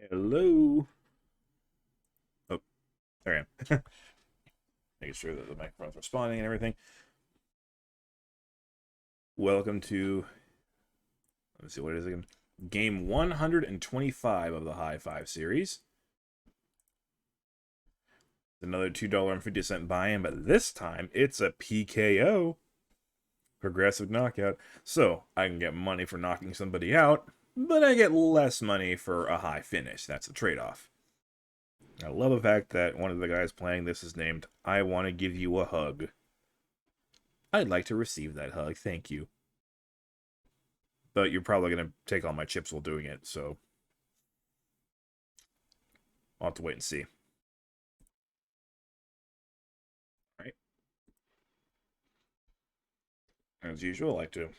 Hello. Oh, there I am. Making sure that the microphone's responding and everything. Welcome to, let me see, what is it again? Game 125 of the Hi5 series. Another $2.50 buy-in, but this time it's a PKO, progressive knockout. So I can get money for knocking somebody out, but I get less money for a high finish. That's the trade-off. I love the fact that one of the guys playing this is named I Want to Give You a Hug. I'd like to receive that hug, thank you. But you're probably going to take all my chips while doing it, so I'll have to wait and see. All right. As usual, I like to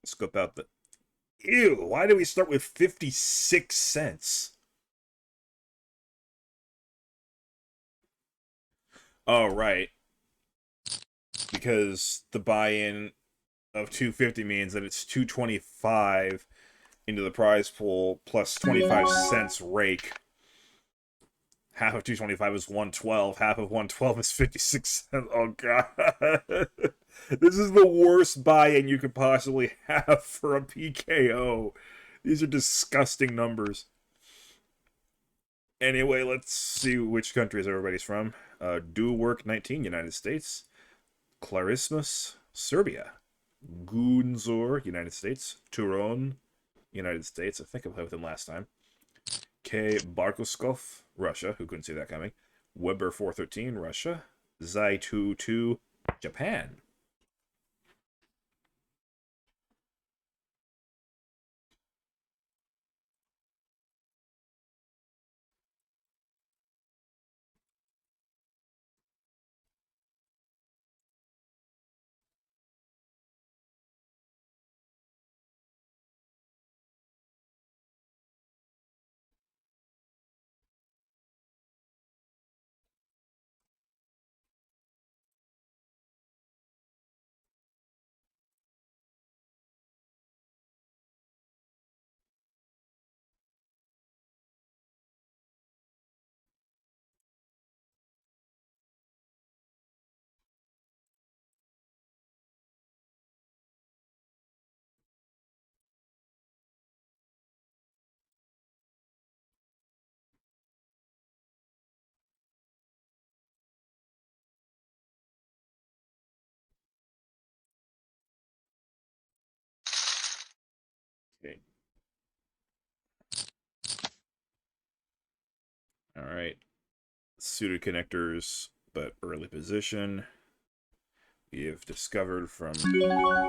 scope out the... Ew, why did we start with 56 cents? Oh, right. Because the buy-in of 250 means that it's 225 into the prize pool plus 25 cents rake. Half of 225 is 112. Half of 112 is 56 cents. Oh, God. This is the worst buy-in you could possibly have for a PKO. These are disgusting numbers. Anyway, let's see which countries everybody's from. Do Work 19, United States. Clarismus, Serbia. Gunzor, United States. Turon, United States. I think I played with him last time. K. Barkoskov, Russia. Who couldn't see that coming? Weber 413, Russia. Zai22, Japan. Okay. All right. Suited connectors, but early position. We have discovered from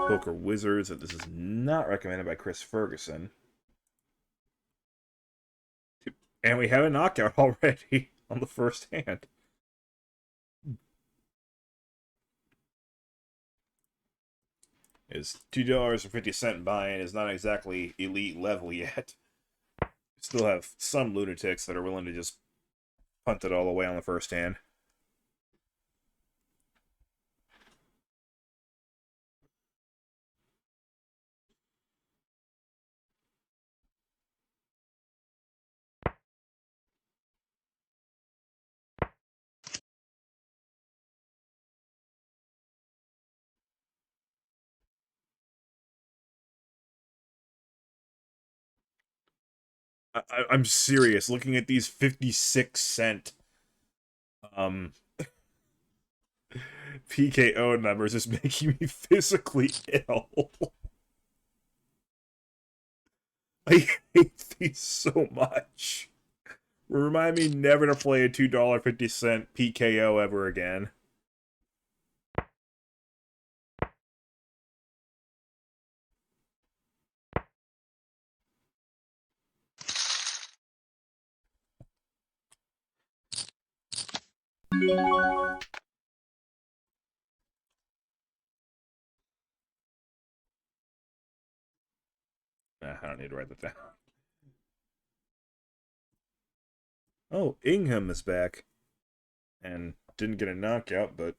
Poker Wizards that this is not recommended by Chris Ferguson. And we have a knockout already on the first hand. Is $2.50 buy-in is not exactly elite level yet. We still have some lunatics that are willing to just punt it all away on the first hand. I'm serious. Looking at these 56 cent um PKO numbers is making me physically ill. I hate these so much. Remind me never to play a $2.50 PKO ever again. Nah, I don't need to write that down. Oh, Ingham is back. And didn't get a knockout, but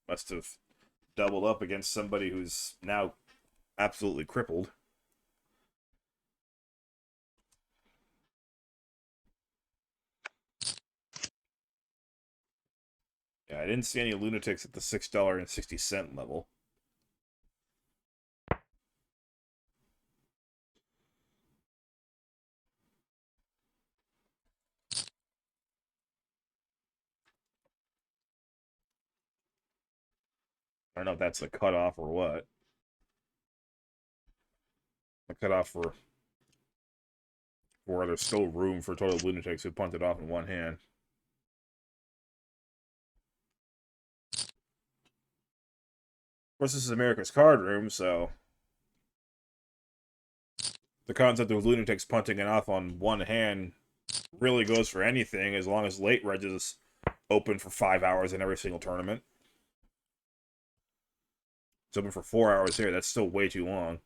must have doubled up against somebody who's now absolutely crippled. Yeah, I didn't see any lunatics at the $6.60 level. I don't know if that's the cutoff or what. The cutoff for where there's still room for total lunatics who punted off in one hand. Of course, this is America's card room, so the concept of lunatics punting it off on one hand really goes for anything as long as late reg is open for 5 hours in every single tournament. It's open for 4 hours here. That's still way too long.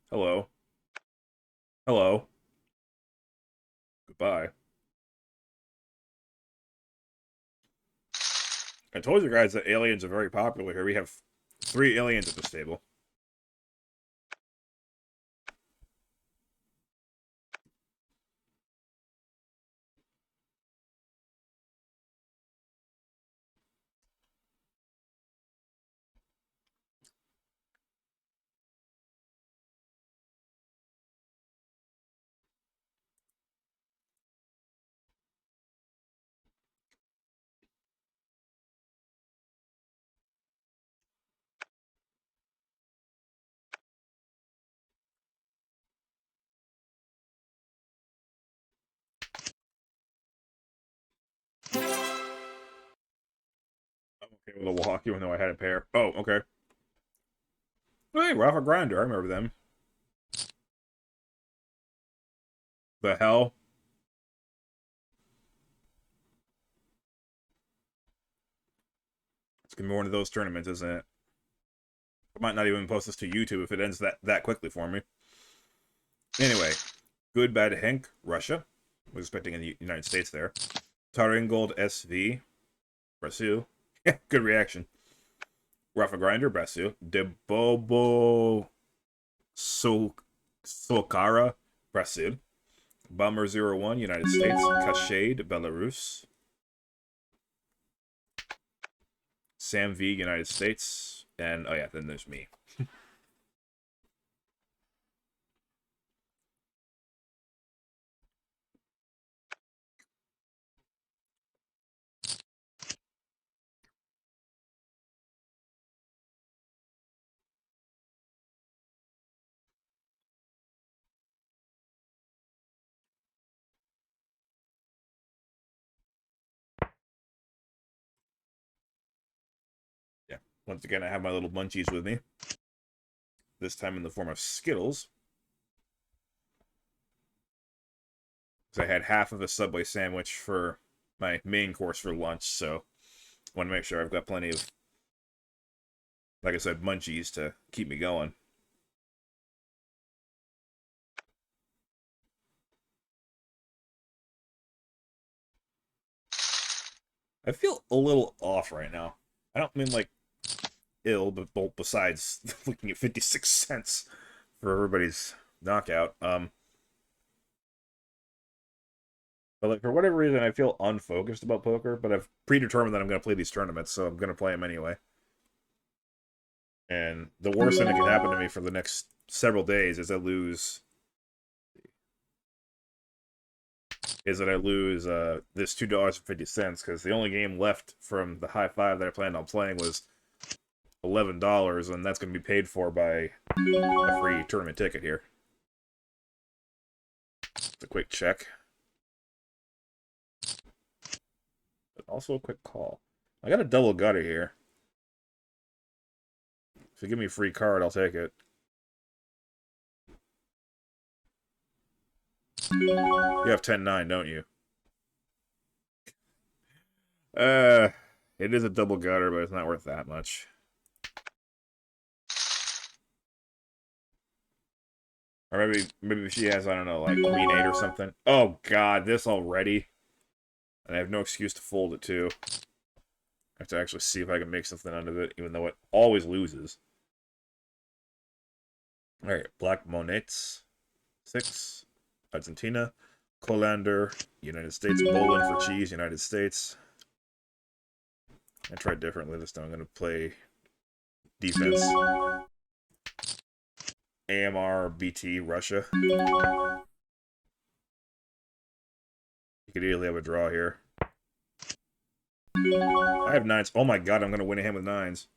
Hello. Hello. Goodbye. I told you guys that aliens are very popular here. We have 3 aliens at this table. I'm okay with a walk, even though I had a pair. Oh, okay. Hey, Rafa Grinder. I remember them. The hell? It's gonna be one of those tournaments, isn't it? I might not even post this to YouTube if it ends that quickly for me. Anyway, Good Bad Hank, Russia. Was expecting in the United States there. Taringold SV, Brazil. Yeah, good reaction. Rafa Grinder, Brazil. Debobo Sokara, Brazil. Bomber 01, United States. Kashade, Belarus. Sam V, United States. And, oh yeah, then there's me. Yeah, once again, I have my little munchies with me. This time in the form of Skittles. Because I had half of a Subway sandwich for my main course for lunch, so I want to make sure I've got plenty of, like I said, munchies to keep me going. I feel a little off right now. I don't mean like ill, but besides looking at 56 cents for everybody's knockout. But like for whatever reason, I feel unfocused about poker. But I've predetermined that I'm going to play these tournaments, so I'm going to play them anyway. And the worst thing that can happen to me for the next several days is I lose. Is that I lose this $2.50 because the only game left from the Hi5 that I planned on playing was $11, and that's going to be paid for by a free tournament ticket here. It's a quick check. But also a quick call. I got a double gutter here. If you give me a free card, I'll take it. You have 10-9, don't you? It is a double gutter, but it's not worth that much. Or maybe she has, I don't know, like Queen 8 or something. Oh god, this already? And I have no excuse to fold it too. I have to actually see if I can make something out of it, even though it always loses. Alright, Black Monets. 6. Argentina. Colander, United States. Bolin for cheese, United States. I tried differently this time. I'm going to play defense. AMR, BT, Russia. You could easily have a draw here. I have 9s. Oh my god, I'm going to win a hand with 9s.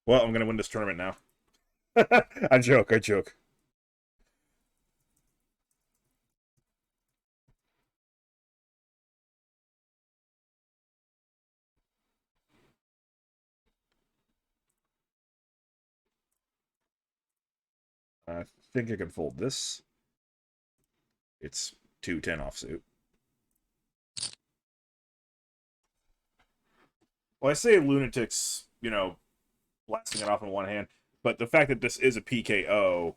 Well, I'm going to win this tournament now. I joke. I think I can fold this. It's 2-10 offsuit. Well, I say lunatics, you know, blasting it off in one hand, but the fact that this is a PKO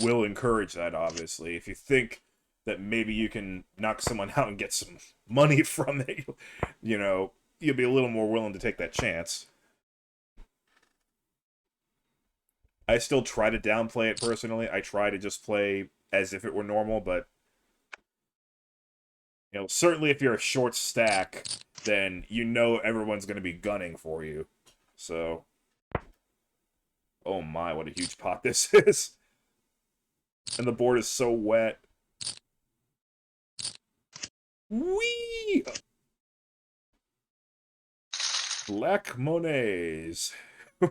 will encourage that, obviously. If you think that maybe you can knock someone out and get some money from it, you know, you'll be a little more willing to take that chance. I still try to downplay it personally. I try to just play as if it were normal, but you know, certainly if you're a short stack, then you know everyone's going to be gunning for you. So, oh my, what a huge pot this is. And the board is so wet. Whee! Black Monets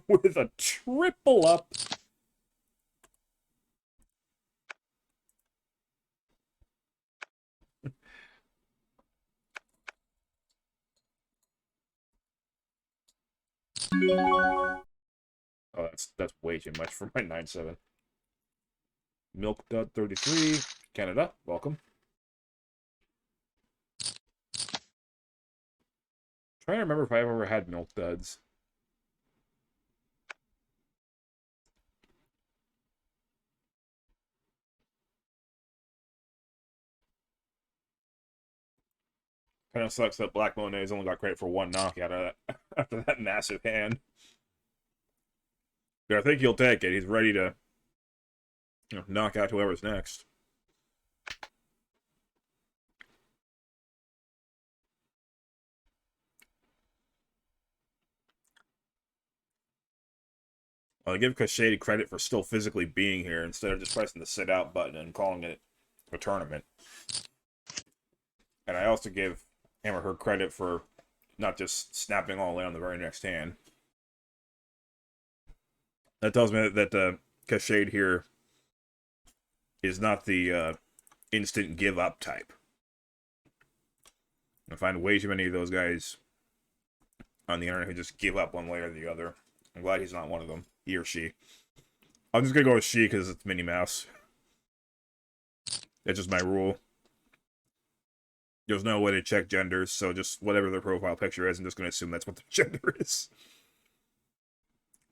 with a triple up. Oh, that's way too much for my 9-7. Milk Dud 33, Canada, welcome. Trying to remember if I've ever had Milk Duds. Kind of sucks that Black Monet's only got credit for one knockout after that massive hand. But I think he'll take it. He's ready to, you know, knock out whoever's next. I give Cashade credit for still physically being here instead of just pressing the sit out button and calling it a tournament. And I also give him or her credit for not just snapping all in on the very next hand. That tells me that Cashade here is not the instant give up type. I find way too many of those guys on the internet who just give up one way or the other. I'm glad he's not one of them. He or she. I'm just gonna go with she because it's Minnie Mouse. That's just my rule. There's no way to check genders, so just whatever their profile picture is, I'm just gonna assume that's what the gender is.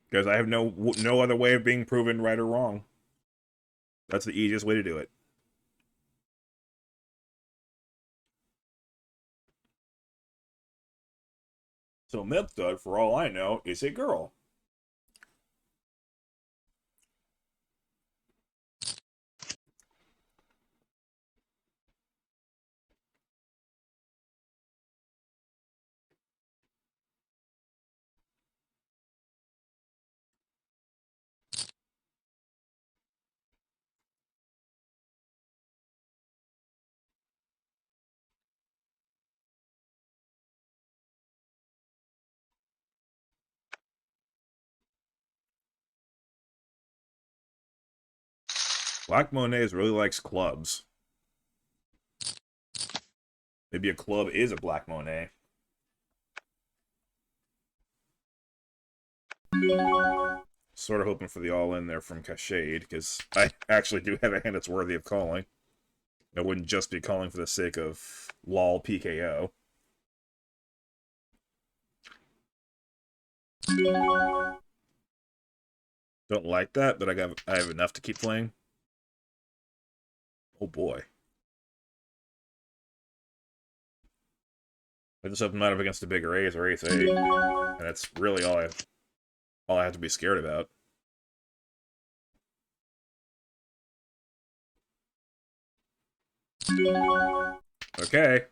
Because I have no other way of being proven right or wrong. That's the easiest way to do it. So Milk Dud, for all I know, is a girl. Black Monets really likes clubs. Maybe a club is a Black Monet. Sort of hoping for the all-in there from Cashade, because I actually do have a hand that's worthy of calling. I wouldn't just be calling for the sake of lol PKO. Don't like that, but I have enough to keep playing. Oh boy. I just hope I'm not up against a bigger ace or ace 8. And that's really all I have to be scared about. Okay.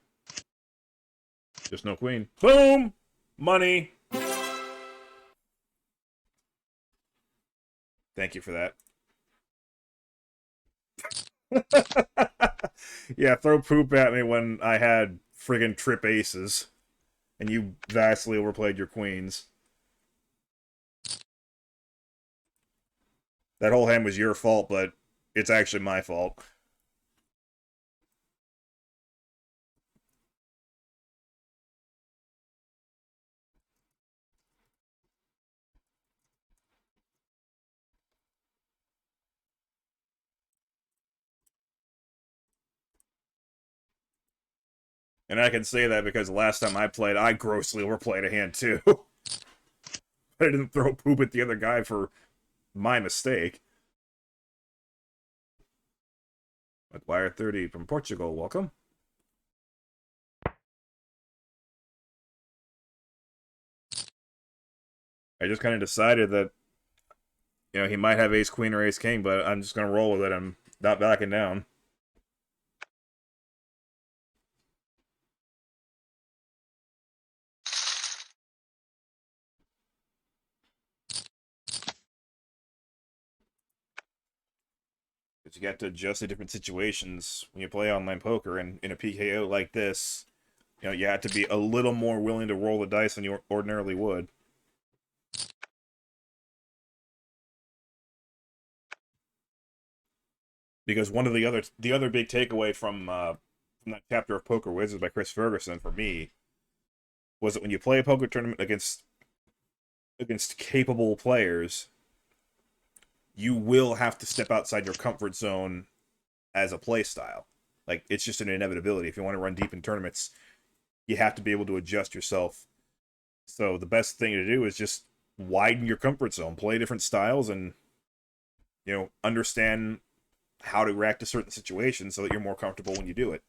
Just no queen. Boom! Money! Thank you for that. Yeah, throw poop at me when I had friggin' trip aces. And you vastly overplayed your queens. That whole hand was your fault, but it's actually my fault. And I can say that because last time I played, I grossly overplayed a hand too. I didn't throw poop at the other guy for my mistake. Acquire 30 from Portugal, welcome. I just kind of decided that, you know, he might have ace queen or ace king, but I'm just going to roll with it. I'm not backing down. But you got to adjust to different situations when you play online poker, and in a PKO like this, you know, you have to be a little more willing to roll the dice than you ordinarily would. Because one of the other big takeaway from that chapter of Poker Wizards by Chris Ferguson for me was that when you play a poker tournament against capable players, you will have to step outside your comfort zone as a play style. Like, it's just an inevitability. If you want to run deep in tournaments, you have to be able to adjust yourself. So the best thing to do is just widen your comfort zone, play different styles, and, you know, understand how to react to certain situations so that you're more comfortable when you do it.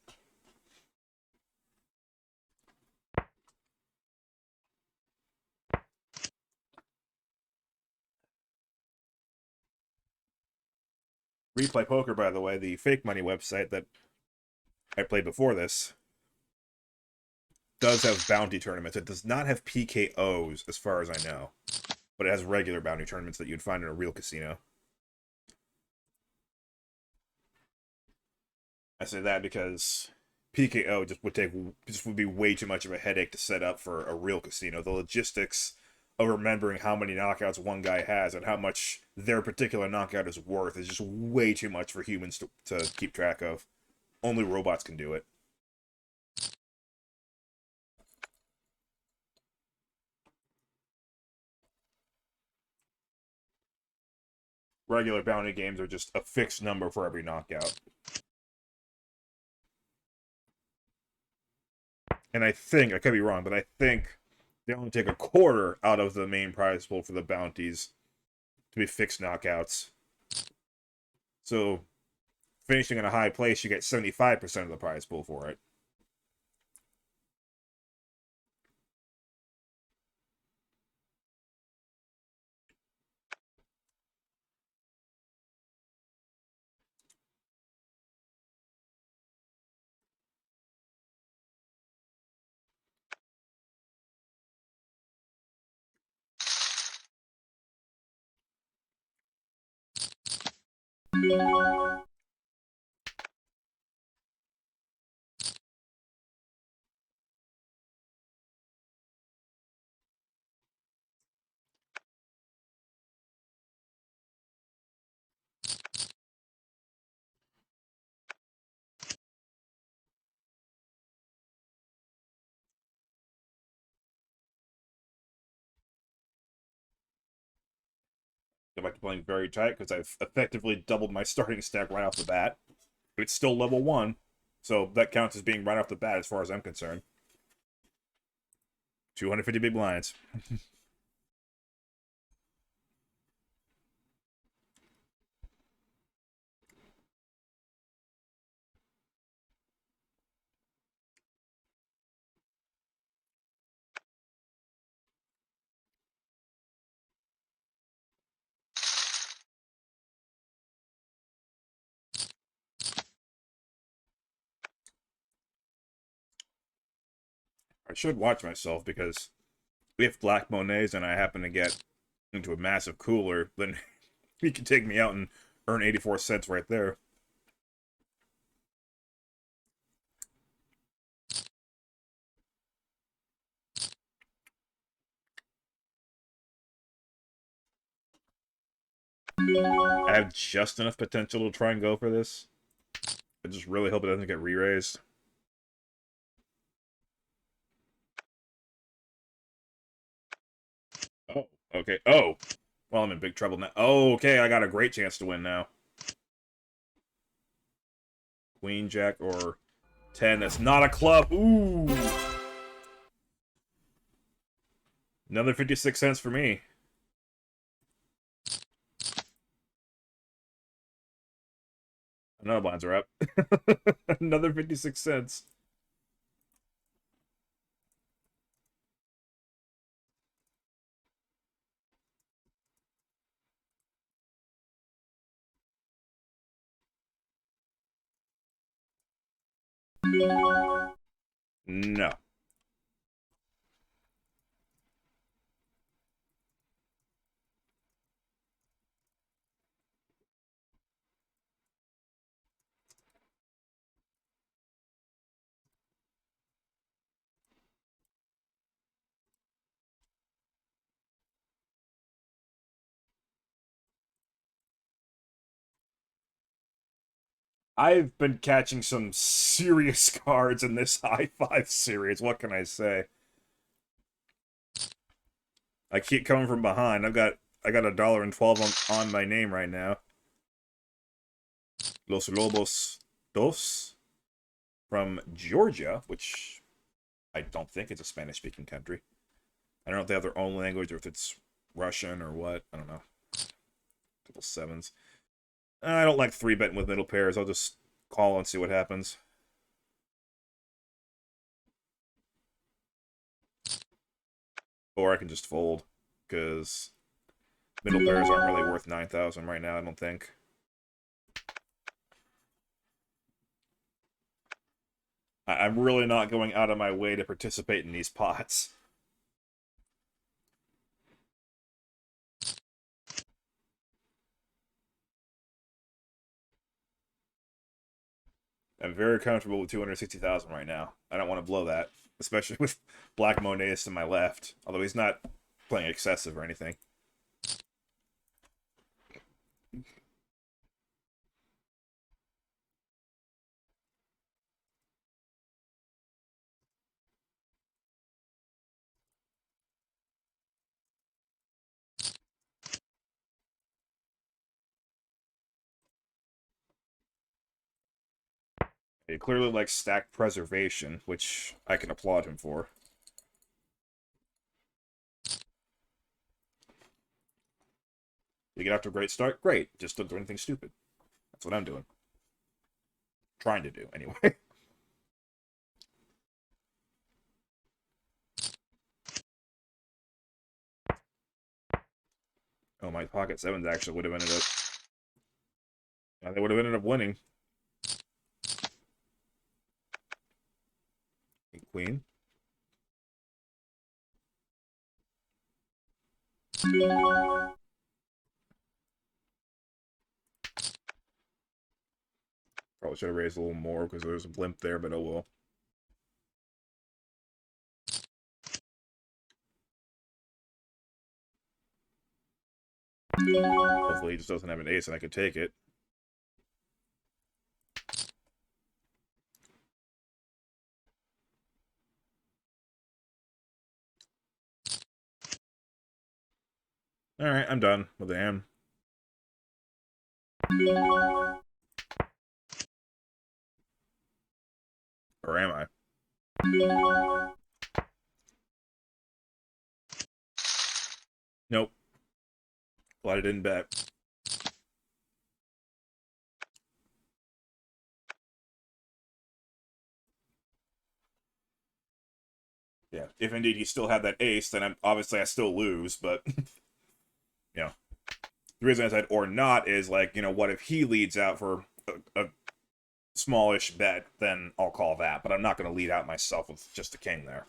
Replay Poker, by the way, the fake money website that I played before this, does have bounty tournaments. It does not have PKOs, as far as I know, but it has regular bounty tournaments that you'd find in a real casino. I say that because PKO just would be way too much of a headache to set up for a real casino. The logistics of remembering how many knockouts one guy has and how much their particular knockout is worth is just way too much for humans to keep track of. Only robots can do it. Regular bounty games are just a fixed number for every knockout. And I think, I could be wrong, but I think they only take a quarter out of the main prize pool for the bounties to be fixed knockouts. So finishing in a high place, you get 75% of the prize pool for it. Go back to playing very tight because I've effectively doubled my starting stack right off the bat. It's still level 1, so that counts as being right off the bat as far as I'm concerned. 250 big blinds. I should watch myself, because if Black Monet's and I happen to get into a massive cooler, then he can take me out and earn 84 cents right there. I have just enough potential to try and go for this. I just really hope it doesn't get re-raised. Oh, okay. Oh, well, I'm in big trouble now. Oh, okay, I got a great chance to win now. Queen, Jack, or 10. That's not a club. Ooh. Another 56 cents for me. Another blinds are up. Another 56 cents. No. I've been catching some serious cards in this Hi5 series. What can I say? I keep coming from behind. I got $1.12 on my name right now. Los Lobos Dos from Georgia, which I don't think it's a Spanish-speaking country. I don't know if they have their own language or if it's Russian or what. I don't know. Couple sevens. I don't like 3-betting with middle pairs. I'll just call and see what happens. Or I can just fold, because middle pairs aren't really worth 9,000 right now, I don't think. I'm really not going out of my way to participate in these pots. I'm very comfortable with 260,000 right now. I don't want to blow that, especially with Black Monedas to my left. Although he's not playing excessive or anything. He clearly likes stack preservation, which I can applaud him for. You get off to a great start? Great. Just don't do anything stupid. That's what I'm doing. Trying to do, anyway. Oh, my pocket sevens actually would have ended up... Yeah, they would have ended up winning. Queen. Probably should have raised a little more because there was a blimp there, but oh well. Hopefully he just doesn't have an ace and I could take it. Alright, I'm done with the hand. Or am I? Nope. Glad I didn't bet. Yeah, if indeed he still had that ace, then obviously I still lose, but... you know. The reason I said or not is, like, you know, what if he leads out for a smallish bet, then I'll call that. But I'm not going to lead out myself with just the king there.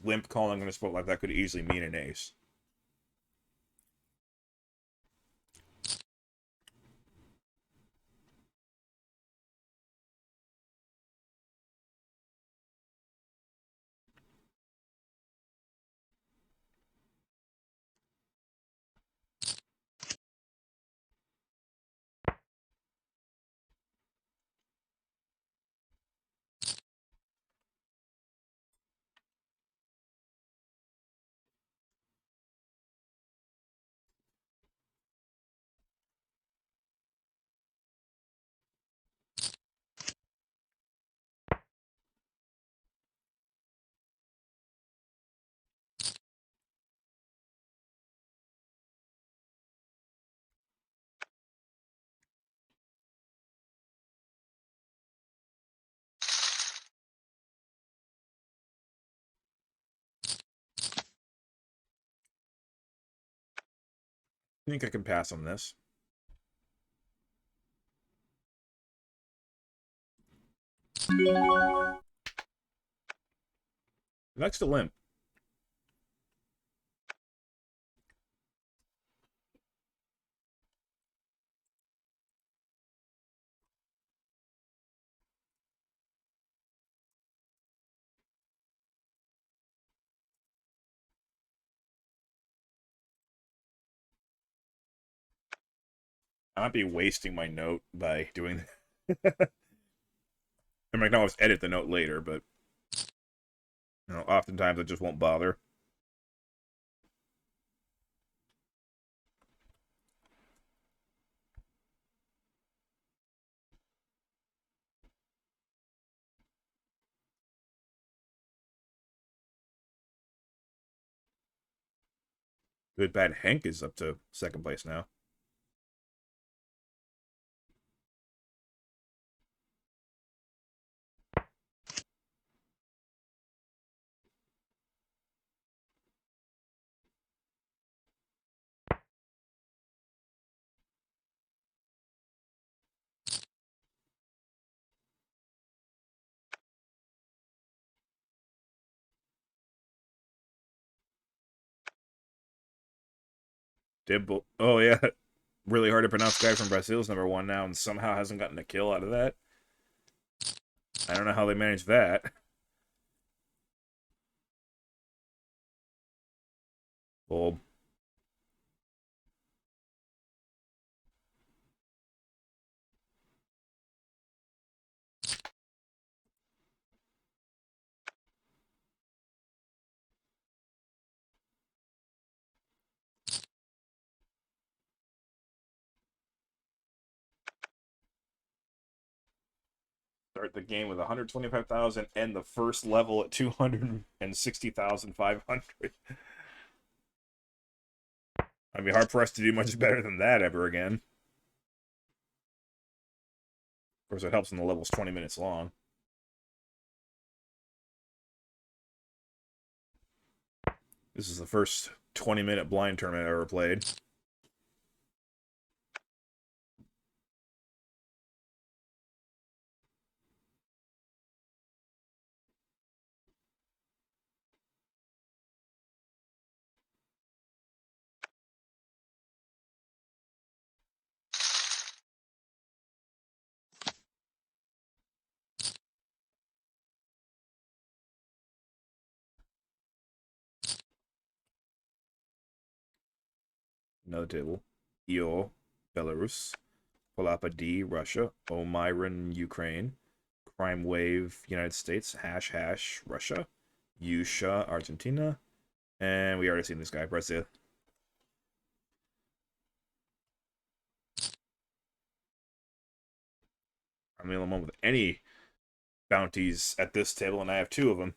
Limp calling on a spot like that could easily mean an ace. I think I can pass on this. Next to limp. I might be wasting my note by doing that. I might always edit the note later, but oftentimes I just won't bother. Good Bad Hank is up to second place now. Dibble. Oh yeah, really hard to pronounce guy from Brazil's #1 now, and somehow hasn't gotten a kill out of that. I don't know how they managed that. Bulb. Start the game with 125,000 and the first level at 260,500. I'd be hard pressed to do much better than that ever again. Of course, it helps when the level's 20 minutes long. This is the first 20-minute blind tournament I ever played. Another table. EO, Belarus. Palapa D, Russia. Omiran, Ukraine. Crime Wave, United States. Hash Hash, Russia. Yusha, Argentina. And we already seen this guy, Brazil. I'm the only one with any bounties at this table, and I have two of them.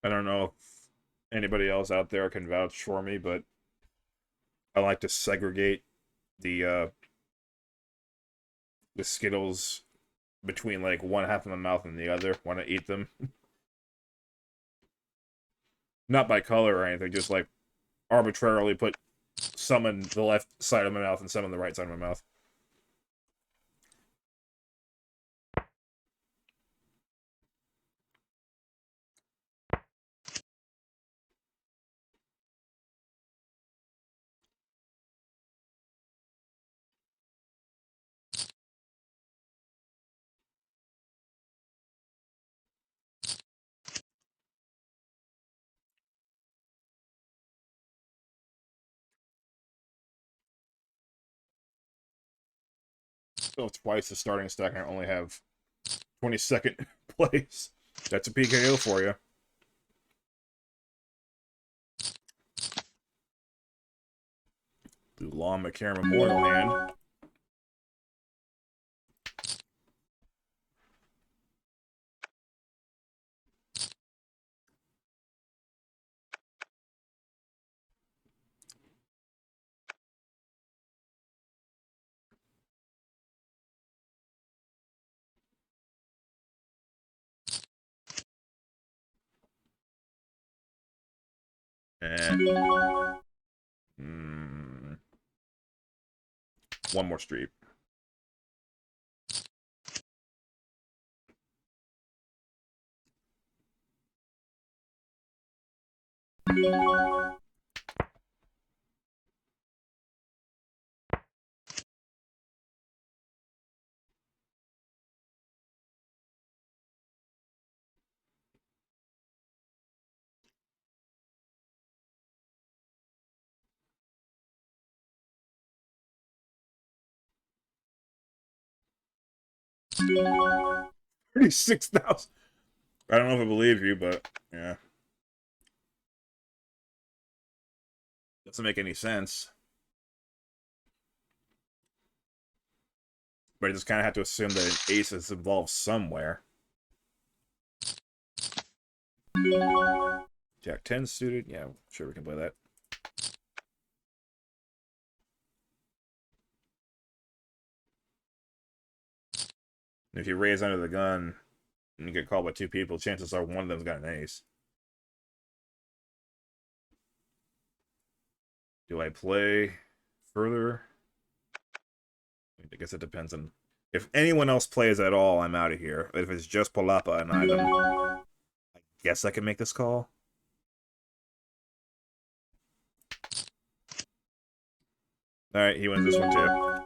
I don't know if anybody else out there can vouch for me, but I like to segregate the Skittles between like one half of my mouth and the other when I eat them. Not by color or anything, just like arbitrarily put some in the left side of my mouth and some in the right side of my mouth. So twice the starting stack, and I only have 22nd place. That's a PKO for you. The Lon McCarran Memorial hand. One more street. $36,000. I don't know if I believe you, but yeah. Doesn't make any sense. But I just kind of have to assume that an ace is involved somewhere. Jack 10 suited. Yeah, sure we can play that. And if you raise under the gun and you get called by two people, chances are one of them's got an ace. Do I play further? I guess it depends on... If anyone else plays at all, I'm out of here. If it's just Palapa and I, then I guess I can make this call. Alright, he wins this one too.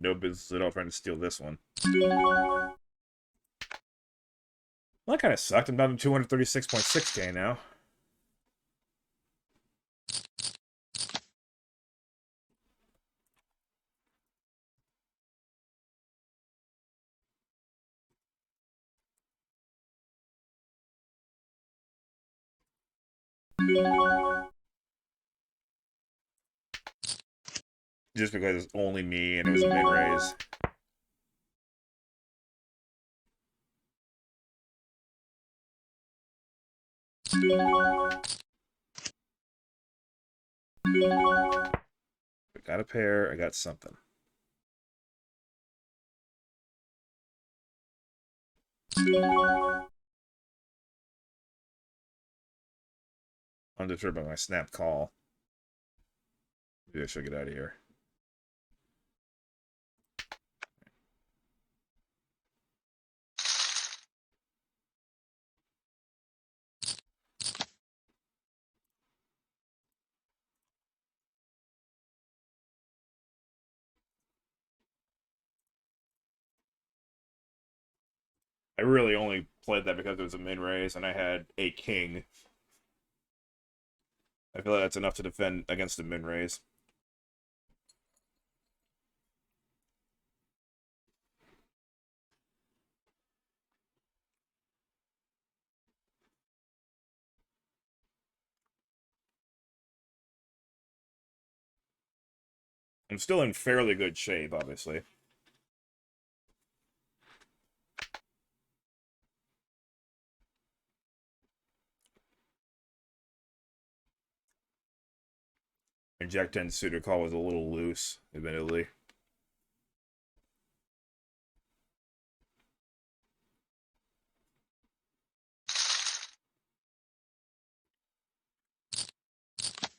No business at all trying to steal this one. Well, that kind of sucked. I'm down to 236.6k now. Just because it's only me and it was a mid-raise. I got a pair, I got something. Undeterred by my snap call. Maybe I should get out of here. I really only played that because it was a mid-raise and I had a king. I feel like that's enough to defend against a mid-raise. I'm still in fairly good shape, obviously. And Jack 10 suited call was a little loose, admittedly.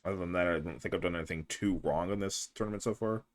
Other than that, I don't think I've done anything too wrong in this tournament so far.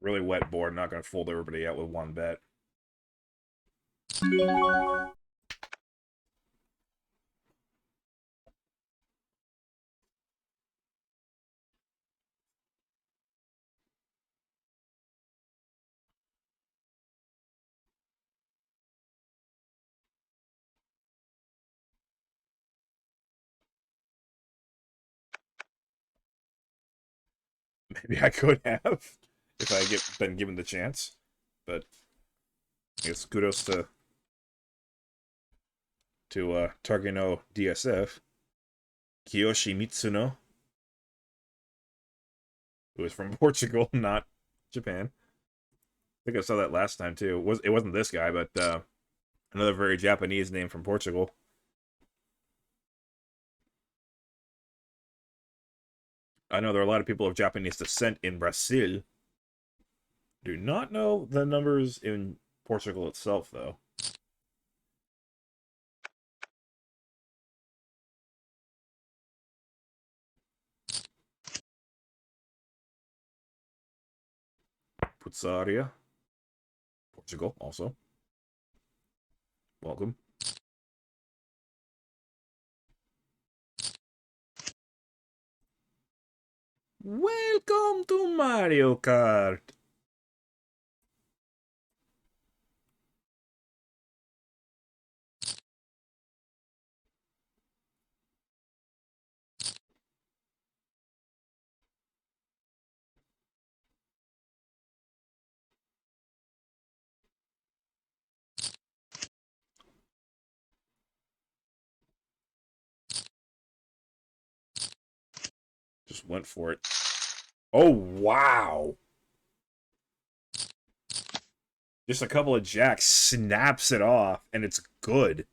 Really wet board, not going to fold everybody out with one bet. Maybe I could have if I been given the chance, but I guess kudos to Targino DSF, Kiyoshi Mitsuno, who is from Portugal, not Japan. I think I saw that last time too. It wasn't this guy, but another very Japanese name from Portugal. I know there are a lot of people of Japanese descent in Brazil. Do not know the numbers in Portugal itself, though. Putzaria, Portugal, also. Welcome. Welcome to Mario Kart. Just went for it. Oh, wow. Just a couple of jacks snaps it off, and it's good.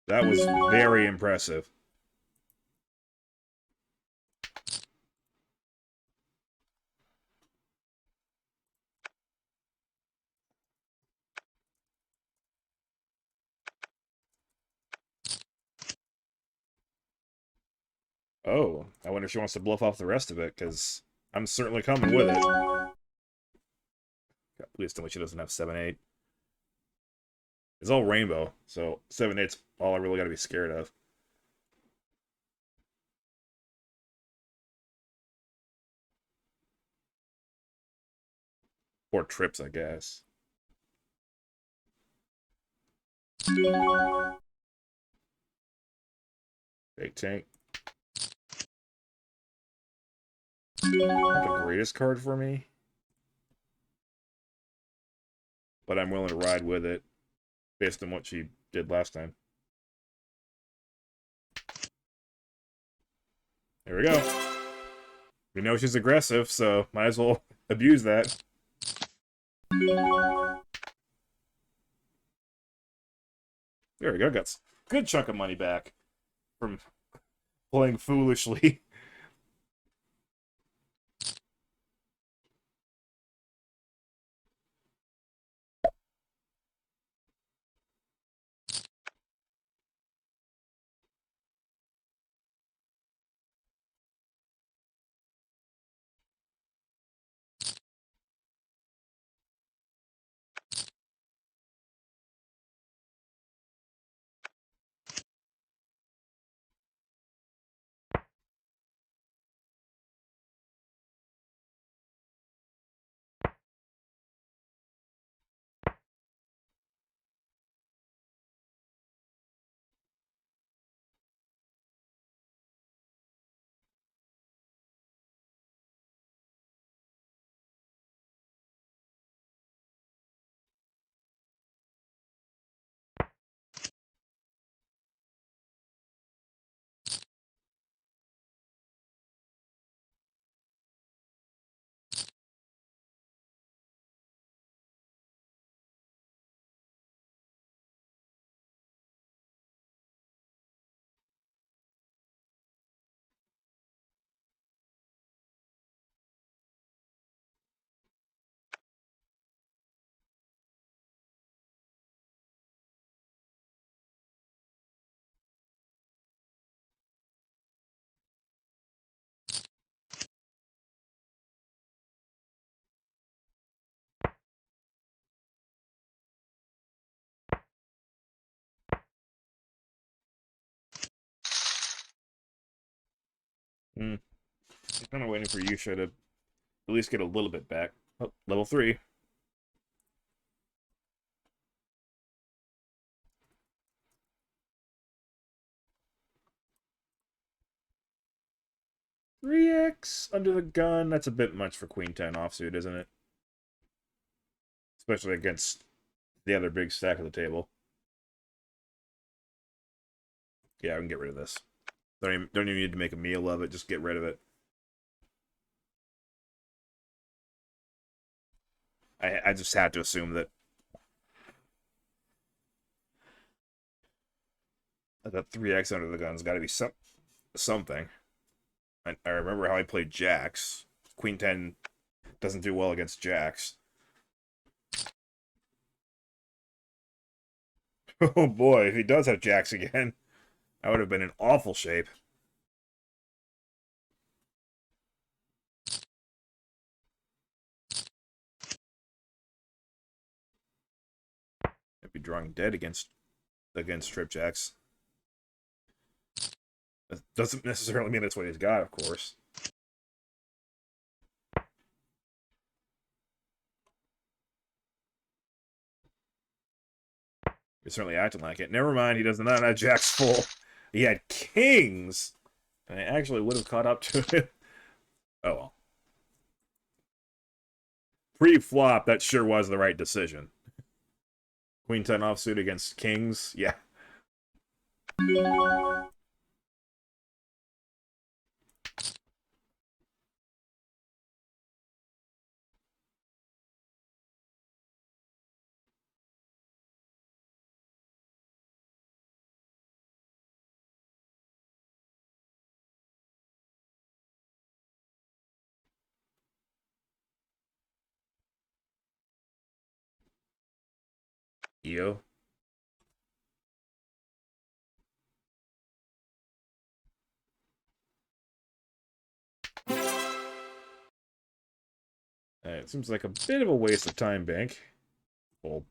That was very impressive. Oh, I wonder if she wants to bluff off the rest of it, because I'm certainly coming with it. God, please tell me she doesn't have 7-8. It's all rainbow, so 7-8's all I really got to be scared of. Or trips, I guess. Big tank. Not the greatest card for me, but I'm willing to ride with it based on what she did last time. There we go. We know she's aggressive, so might as well abuse that. There we go. Got a good chunk of money back from Playing foolishly. Hmm. I'm kind of waiting for Yusha to at least get a little bit back. Oh, level 3. 3x under the gun. That's a bit much for Queen 10 offsuit, isn't it? Especially against the other big stack of the table. Yeah, we can get rid of this. Don't even need to make a meal of it. Just get rid of it. I just had to assume that that 3x under the gun's got to be something. I remember how I played jacks. Queen 10 doesn't do well against jacks. Oh boy, if he does have jacks again, I would have been in awful shape. I'd be drawing dead against trip jacks. That doesn't necessarily mean that's what he's got, of course. He's certainly acting like it. Never mind, he does not have jacks full. He had kings, and I actually would have caught up to him. Oh well. Pre-flop, that sure was the right decision. Queen 10 offsuit against kings, yeah. EO. It seems like a bit of a waste of time, Bank. Well,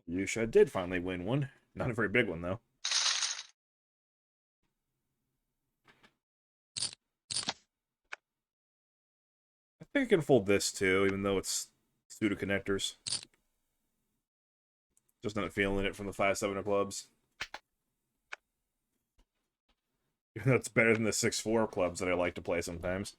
Yusha did finally win one. Not a very big one, though. I think I can fold this, too, even though it's pseudo-connectors. Just not feeling it from the 5-7 of clubs. That's better than the 6-4 clubs that I like to play sometimes.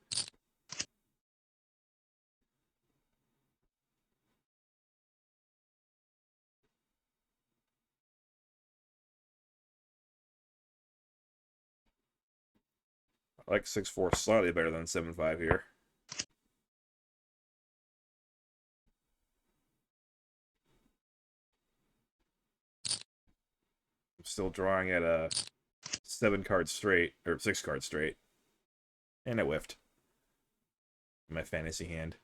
I like 6-4 slightly better than 7-5 here. I'm still drawing at a 7-card straight, or 6-card straight. And I whiffed. My fantasy hand.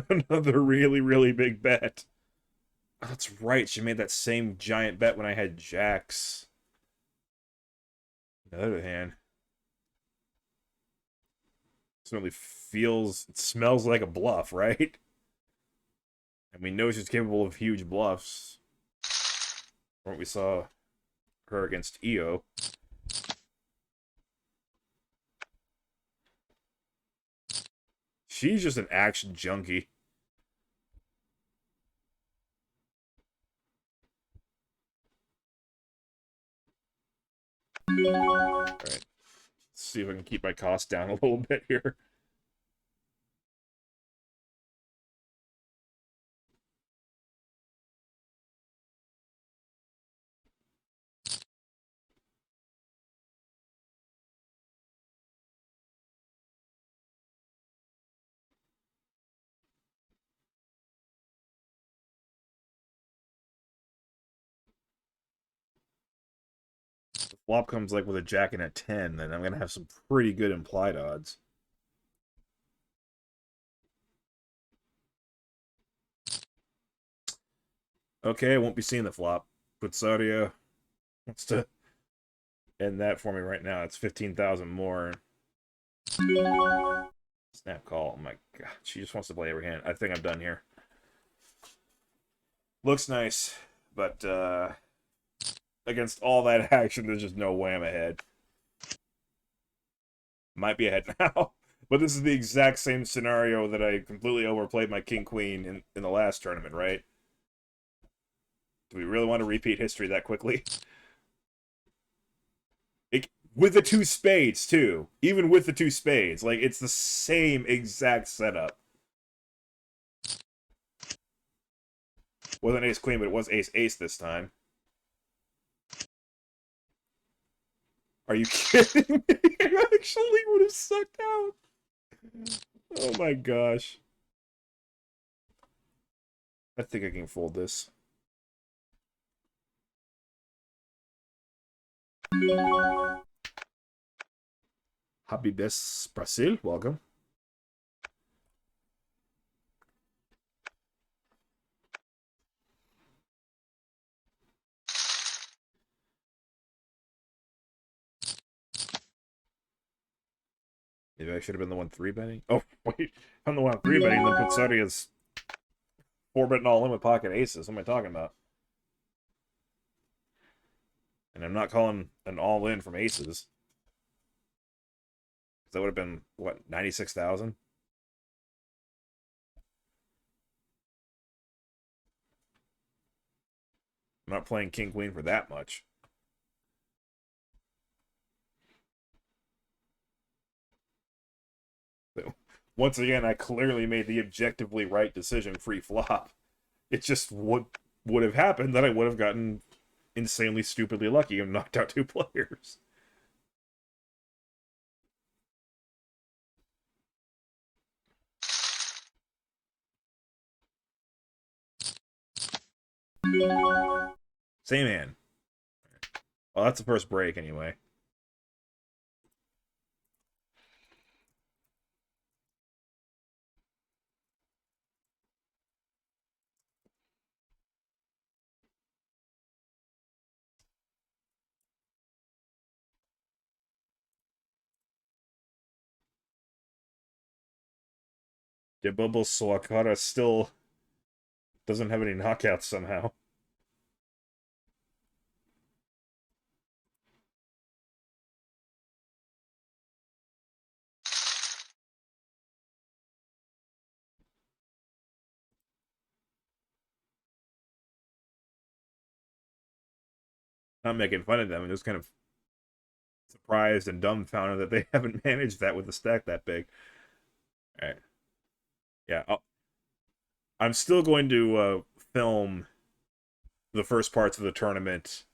Another really, really big bet. Oh, that's right, she made that same giant bet when I had jacks. On the other hand, certainly feels, it smells like a bluff, right? And we know she's capable of huge bluffs. From what we saw her against EO. She's just an action junkie. Alright. Let's see if I can keep my costs down a little bit here. The flop comes like with a jack and a 10, then I'm gonna have some pretty good implied odds. Okay, I won't be seeing the flop. But Saudia wants to end that for me right now. It's 15,000 more. Snap call. Oh my god. She just wants to play every hand. I think I'm done here. Looks nice, but against all that action, there's just no way I'm ahead. Might be ahead now. But this is the exact same scenario that I completely overplayed my king-queen in the last tournament, right? Do we really want to repeat history that quickly? With the 2 spades, too. Even with the 2 spades. Like, it's the same exact setup. Wasn't ace-queen, but it was ace-ace this time. Are you kidding me? I actually would have sucked out. Oh my gosh. I think I can fold this. Habibes Brasil, welcome. Maybe I should have been the one 3-betting. Oh, wait. I'm the one 3-betting, then Putsari is 4-betting all in with pocket aces. What am I talking about? And I'm not calling an all-in from aces. That would have been, what, 96,000? I'm not playing king-queen for that much. So, once again, I clearly made the objectively right decision free flop. It just would have happened that I would have gotten insanely stupidly lucky and knocked out 2 players. Same hand. Well, that's the first break anyway. Yeah, Bubble Sawakata still doesn't have any knockouts somehow. Not making fun of them, I'm just kind of surprised and dumbfounded that they haven't managed that with a stack that big. All right. Yeah, I'm still going to film the first parts of the tournament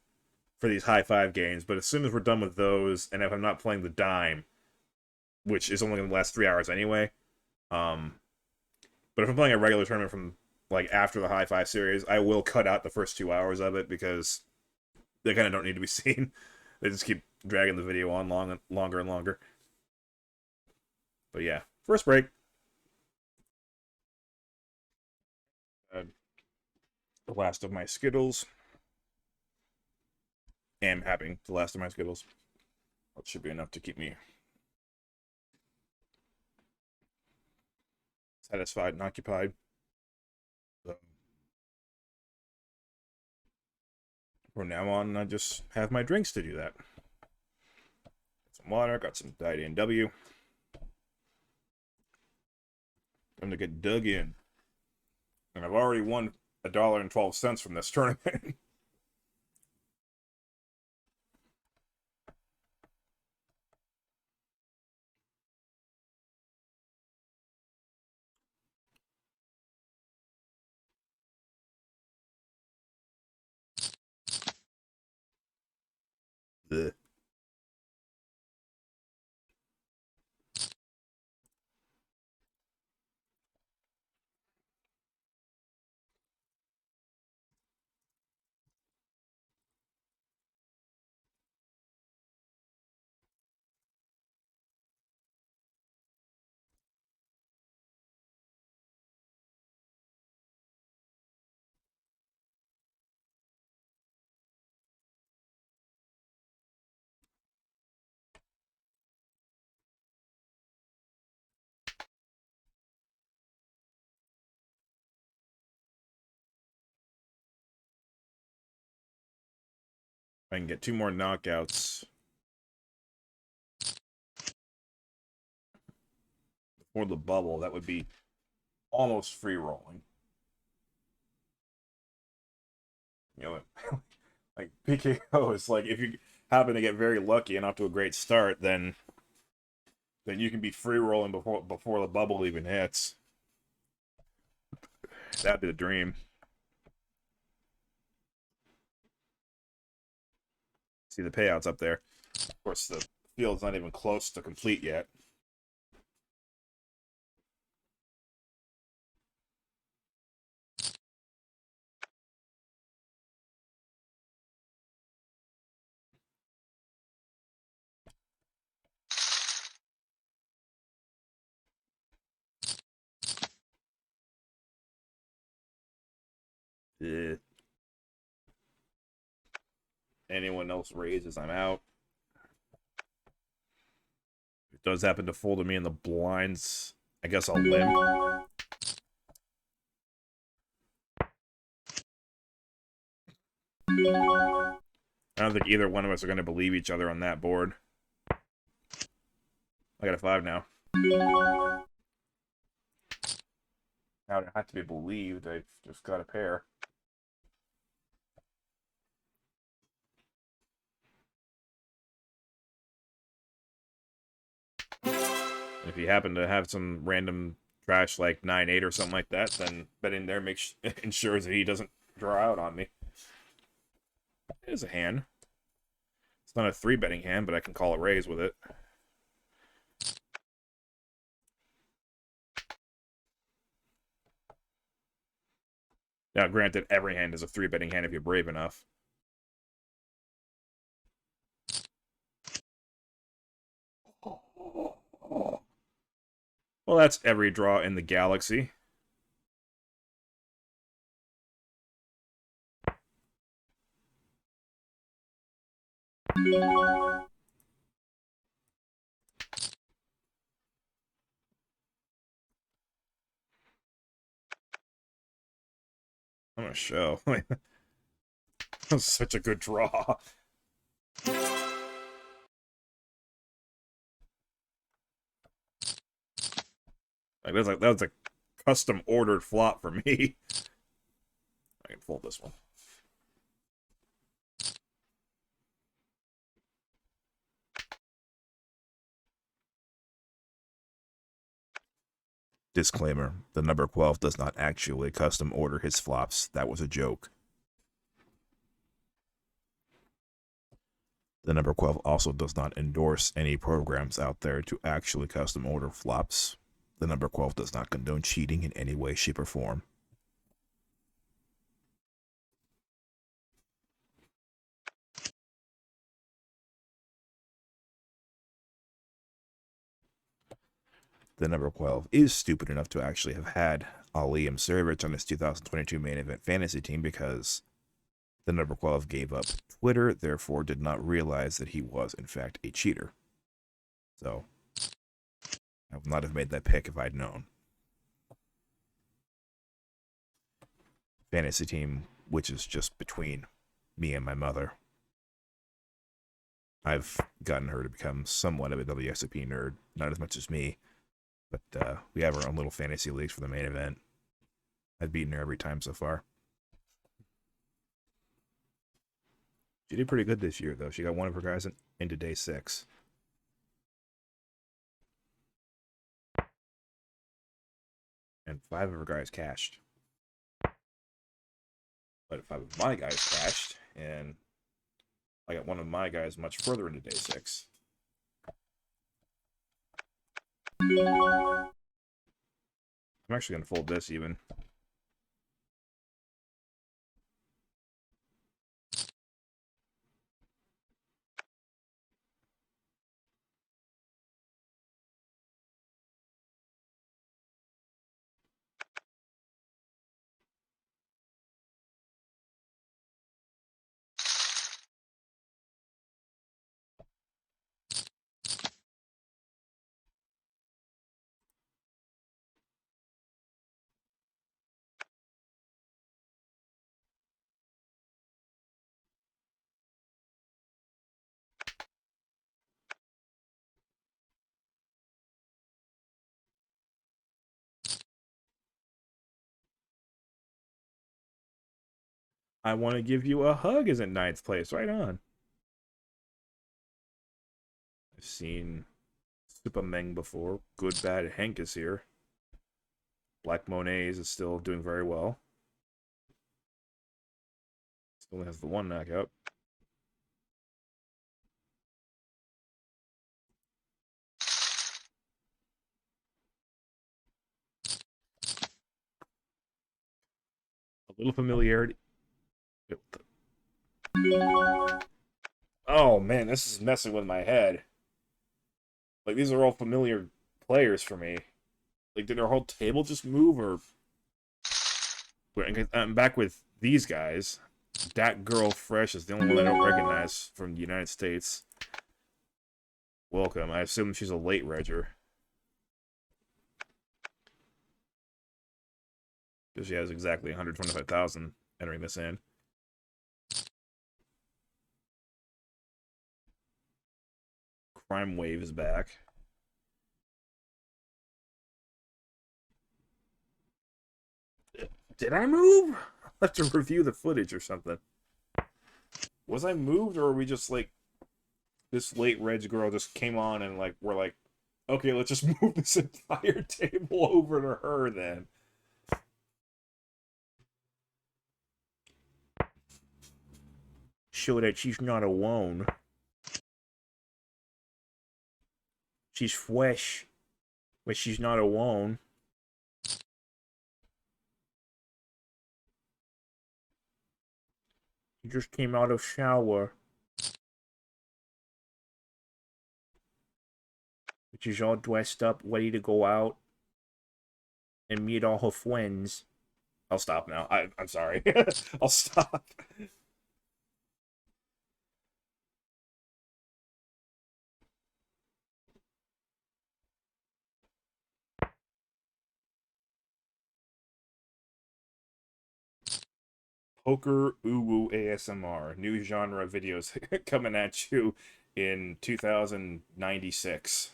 for these Hi5 games, but as soon as we're done with those, and if I'm not playing the dime, which is only going to last 3 hours anyway, um, but if I'm playing a regular tournament from like after the Hi5 series, I will cut out the first 2 hours of it because they kind of don't need to be seen. They just keep dragging the video on longer and longer. But yeah, first break. The last of my Skittles. Am having the last of my Skittles. That should be enough to keep me satisfied and occupied. So, from now on, I just have my drinks to do that. Got some water, got some Diet A&W. Time to get dug in. And I've already won $1.12 from this tournament. Ugh. I can get 2 more knockouts before the bubble. That would be almost free rolling. You know, like PKO is like if you happen to get very lucky and off to a great start, then you can be free rolling before the bubble even hits. That'd be the dream. See the payouts up there. Of course, the field's not even close to complete yet. Eh. Anyone else raises, I'm out. If it does happen to fold to me in the blinds, I guess I'll limp. I don't think either one of us are going to believe each other on that board. I got a 5 now. Now I don't have to be believed. I've just got a pair. If you happen to have some random trash like 9-8 or something like that, then betting there ensures that he doesn't draw out on me. It is a hand. It's not a 3-betting hand, but I can call a raise with it. Now, granted, every hand is a 3-betting hand if you're brave enough. Well, that's every draw in the galaxy. on a show. That was such a good draw. That was a custom ordered flop for me. I can fold this one. Disclaimer, the number 12 does not actually custom order his flops. That was a joke. The number 12 also does not endorse any programs out there to actually custom order flops. The number 12 does not condone cheating in any way, shape, or form. The number 12 is stupid enough to actually have had Ali Imsirovic on his 2022 main event fantasy team because the number 12 gave up Twitter, therefore did not realize that he was, in fact, a cheater. So, I would not have made that pick if I'd known. Fantasy team, which is just between me and my mother. I've gotten her to become somewhat of a WSOP nerd, not as much as me, but we have our own little fantasy leagues for the main event. I've beaten her every time so far. She did pretty good this year, though. She got one of her guys into day 6. And 5 of her guys cashed. But 5 of my guys cashed, and I got one of my guys much further into day 6. I'm actually going to fold this even. I want to give you a hug is in 9th place. Right on. I've seen Super Meng before. Good Bad Hank is here. Black Monets is still doing very well. Still has the 1 knockout. A little familiarity. Oh man, this is messing with my head. Like, these are all familiar players for me. Like, did our whole table just move, or... I'm back with these guys. Dat Girl Fresh is the only one I don't recognize from the United States. Welcome. I assume she's a late regger. Because she has exactly 125,000 entering this in. Crime Wave is back. Did I move? I'll have to review the footage or something. Was I moved, or were we just like... This late reg girl just came on and like we're like, okay, let's just move this entire table over to her then. Show that she's not alone. She's fresh, but she's not alone. She just came out of shower. But she's all dressed up, ready to go out and meet all her friends. I'll stop now. I'm sorry. I'll stop. Poker Uwu ASMR, new genre videos coming at you in 2096.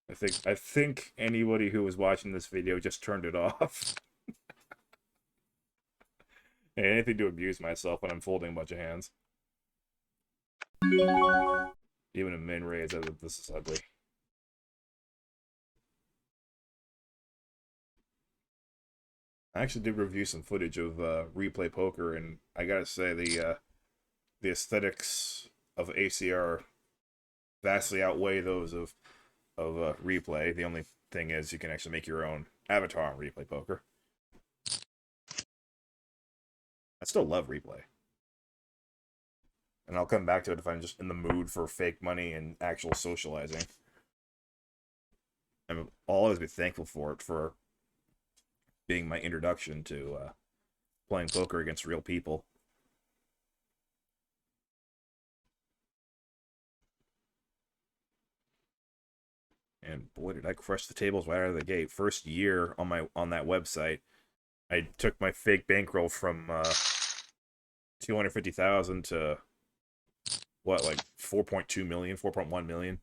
I think anybody who was watching this video just turned it off. Hey, anything to abuse myself when I'm folding a bunch of hands. Even a min raise, this is ugly. I actually did review some footage of replay poker, and I gotta say the aesthetics of ACR vastly outweigh those of replay. The only thing is you can actually make your own avatar on replay poker. I still love replay, and I'll come back to it if I'm just in the mood for fake money and actual socializing. I'll always be thankful for it for being my introduction to playing poker against real people. And boy, did I crush the tables right out of the gate. First year on that website, I took my fake bankroll from 250,000 to what, like 4.2 million, 4.1 million.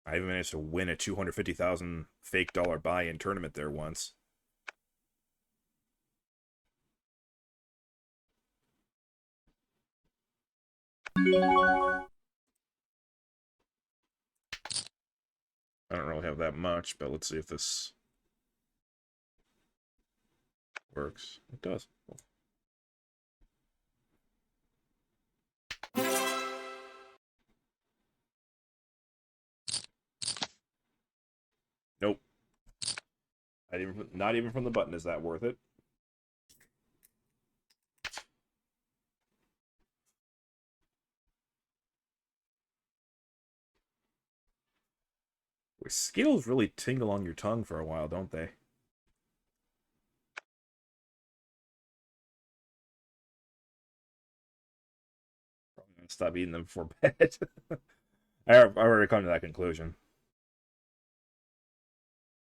I even managed to win a 250,000 fake dollar buy-in tournament there once. I don't really have that much, but let's see if this works. It does. Nope. Not even from the button is that worth it. Skills really tingle on your tongue for a while, don't they? Probably gonna stop eating them before bed. I've already come to that conclusion.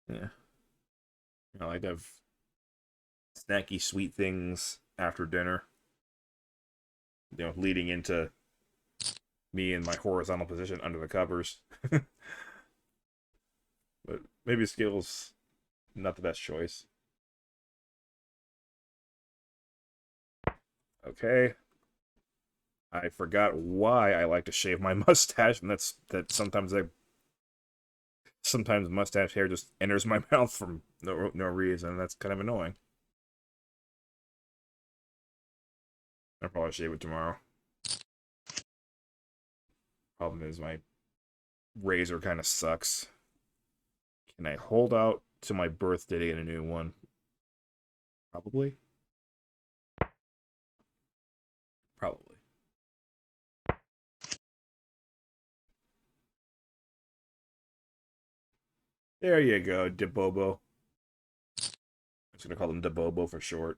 Yeah. I like to have snacky sweet things after dinner. Leading into me in my horizontal position under the covers. But maybe skills not the best choice. Okay. I forgot why I like to shave my mustache, and that sometimes mustache hair just enters my mouth from no reason. That's kind of annoying. I'll probably shave it tomorrow. Problem is my razor kind of sucks. Can I hold out to my birthday to get a new one? Probably. Probably. There you go, Debobo. I'm just gonna call him Debobo for short.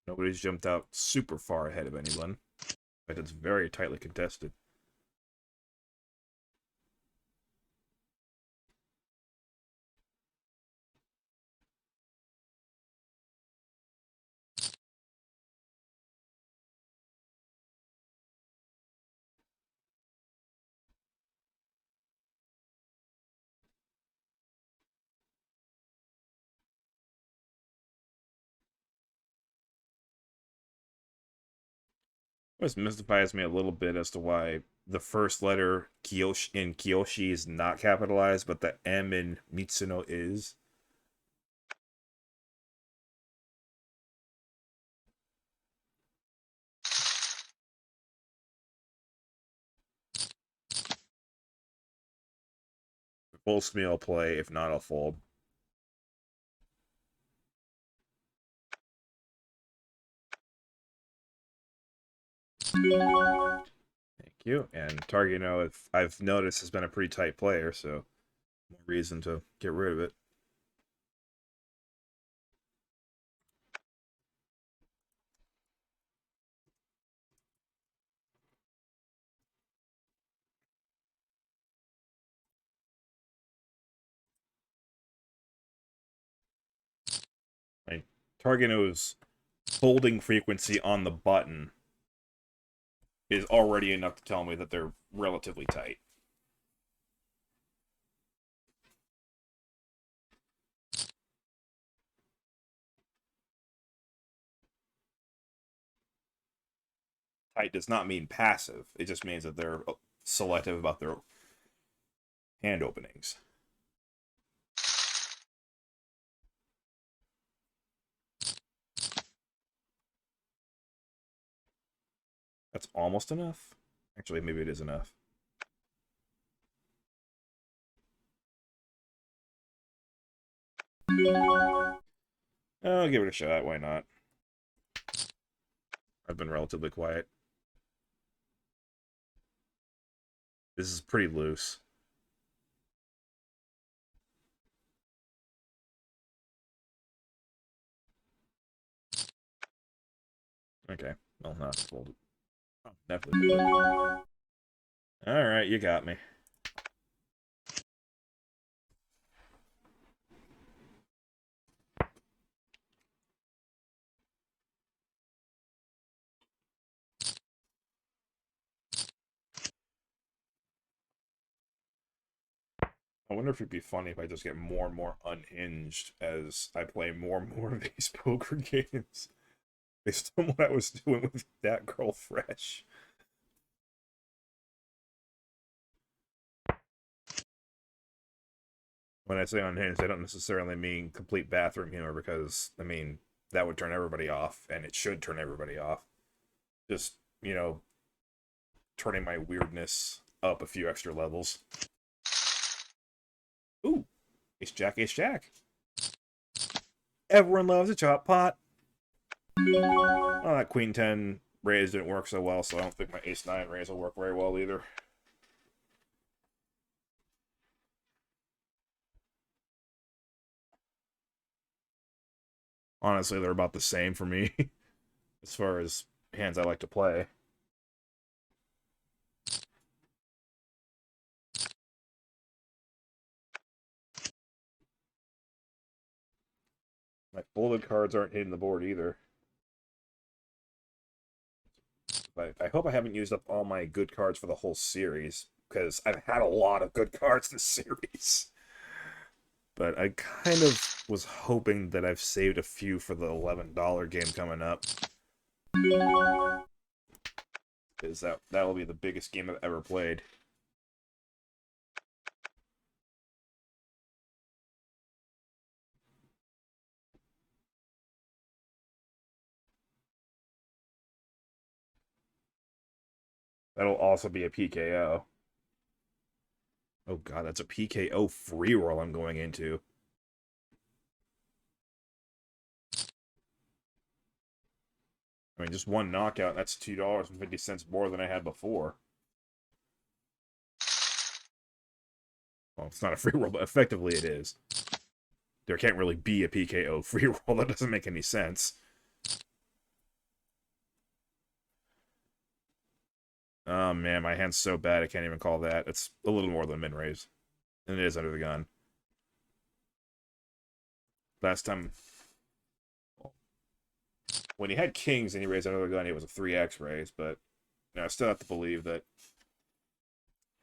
Nobody's jumped out super far ahead of anyone, but it's very tightly contested. This mystifies me a little bit as to why the first letter Kiyoshi in Kiyoshi is not capitalized, but the M in Mitsuno is. Bolts me, I'll play. If not, I'll fold. Thank you. And Targino, if I've noticed, has been a pretty tight player, so more reason to get rid of it. Like, Targino's holding frequency on the button is already enough to tell me that they're relatively tight. Tight does not mean passive. It just means that they're selective about their hand openings. That's almost enough. Actually, maybe it is enough. I'll give it a shot. Why not? I've been relatively quiet. This is pretty loose. Okay. Well, not fold it. Oh, definitely fold it. Alright, you got me. I wonder if it'd be funny if I just get more and more unhinged as I play more and more of these poker games. Based on what I was doing with that girl fresh. When I say unhinged, I don't necessarily mean complete bathroom humor because, I mean, that would turn everybody off, and it should turn everybody off. Just, turning my weirdness up a few extra levels. Ooh, ace jack, ace jack. Everyone loves a chop pot. Oh, that queen 10 raise didn't work so well, so I don't think my ace 9 raise will work very well either. Honestly, they're about the same for me as far as hands I like to play. My folded cards aren't hitting the board either. I hope I haven't used up all my good cards for the whole series, because I've had a lot of good cards this series. But I kind of was hoping that I've saved a few for the $11 game coming up. Because that will be the biggest game I've ever played. That'll also be a PKO. Oh god, that's a PKO free roll I'm going into. I mean, just one knockout, that's $2.50 more than I had before. Well, it's not a free roll, but effectively it is. There can't really be a PKO free roll. That doesn't make any sense. Oh man, my hand's so bad I can't even call that. It's a little more than min raise. And it is under the gun. Last time, when he had kings and he raised under the gun, it was a 3x raise, but I still have to believe that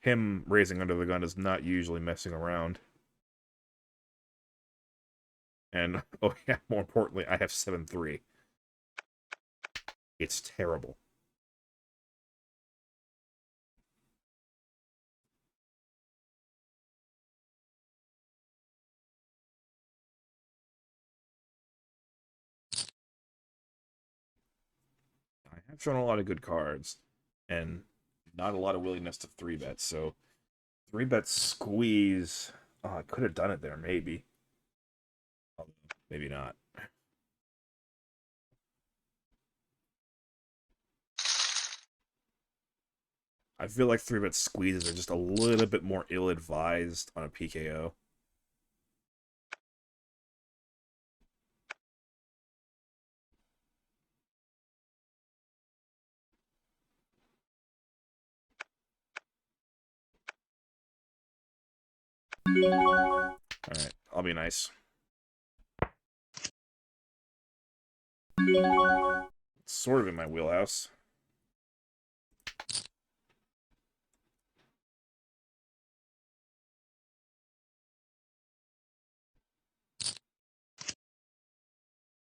him raising under the gun is not usually messing around. And, oh yeah, more importantly, I have 7-3. It's terrible. I've shown a lot of good cards, and not a lot of willingness to 3-bet, so 3-bet squeeze. Oh, I could have done it there, maybe. Maybe not. I feel like 3-bet squeezes are just a little bit more ill-advised on a PKO. Alright, I'll be nice. It's sort of in my wheelhouse.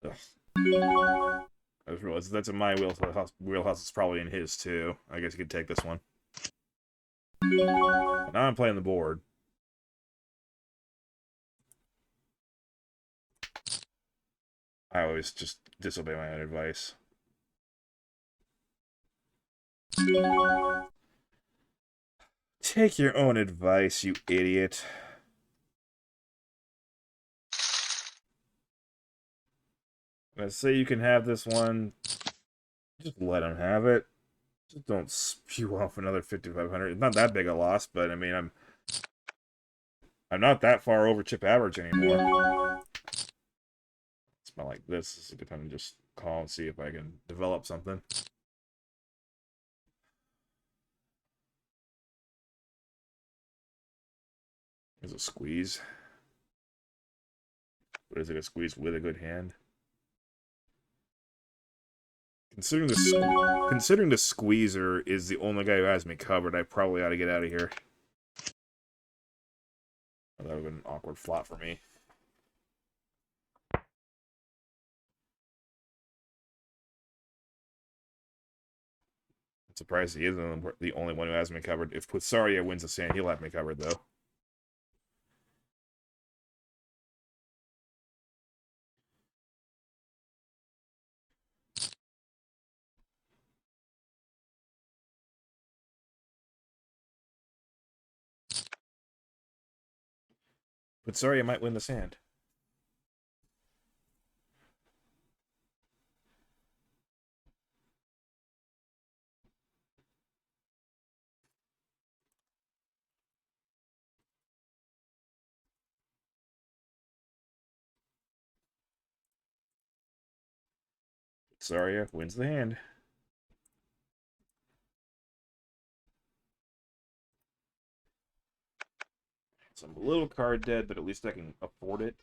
Ugh. I just realized that's in my wheelhouse. Wheelhouse is probably in his too. I guess you could take this one. But now I'm playing the board. I always just disobey my own advice. Take your own advice, you idiot. Let's say you can have this one. Just let him have it. Just don't spew off another 5,500. It's not that big a loss, but I mean, I'm not that far over chip average anymore. It's not like this. It's depending. Just call and see if I can develop something. There's a squeeze. What is it? A squeeze with a good hand? Considering the squeezer is the only guy who has me covered, I probably ought to get out of here. That would have been an awkward flop for me. I'm surprised he isn't the only one who has me covered. If Putsaria wins the sand, he'll have me covered, though. Putsaria might win the sand. Putsaria wins the hand. So I'm a little card dead, but at least I can afford it.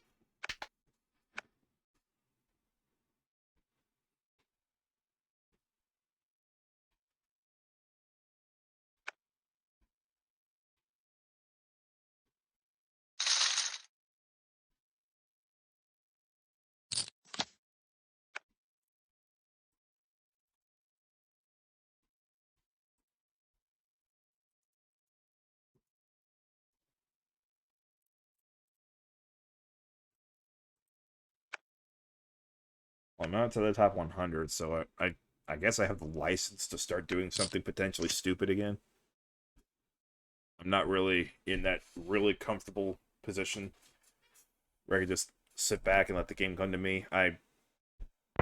Well, I'm not to the top 100, so I guess I have the license to start doing something potentially stupid again. I'm not really in that really comfortable position where I can just sit back and let the game come to me. I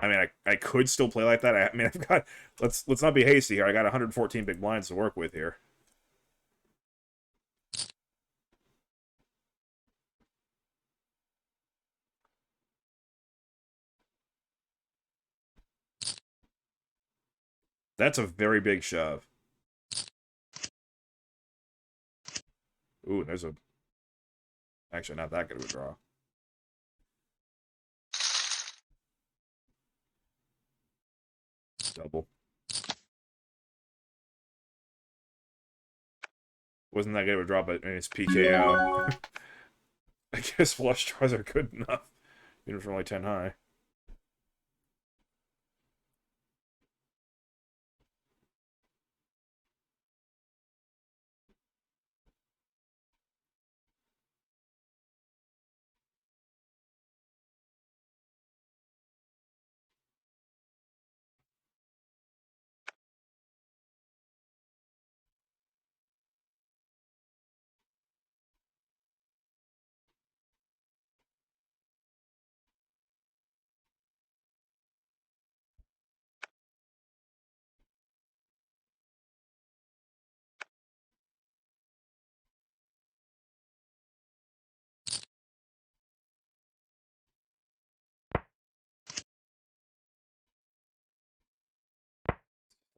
mean, I could still play like that. I mean, I've got let's not be hasty here. I got 114 big blinds to work with here. That's a very big shove. Ooh, there's a actually not that good of a draw. Double. Wasn't that good of a draw, but I mean, it's PKO. I guess flush draws are good enough, even for only 10 high.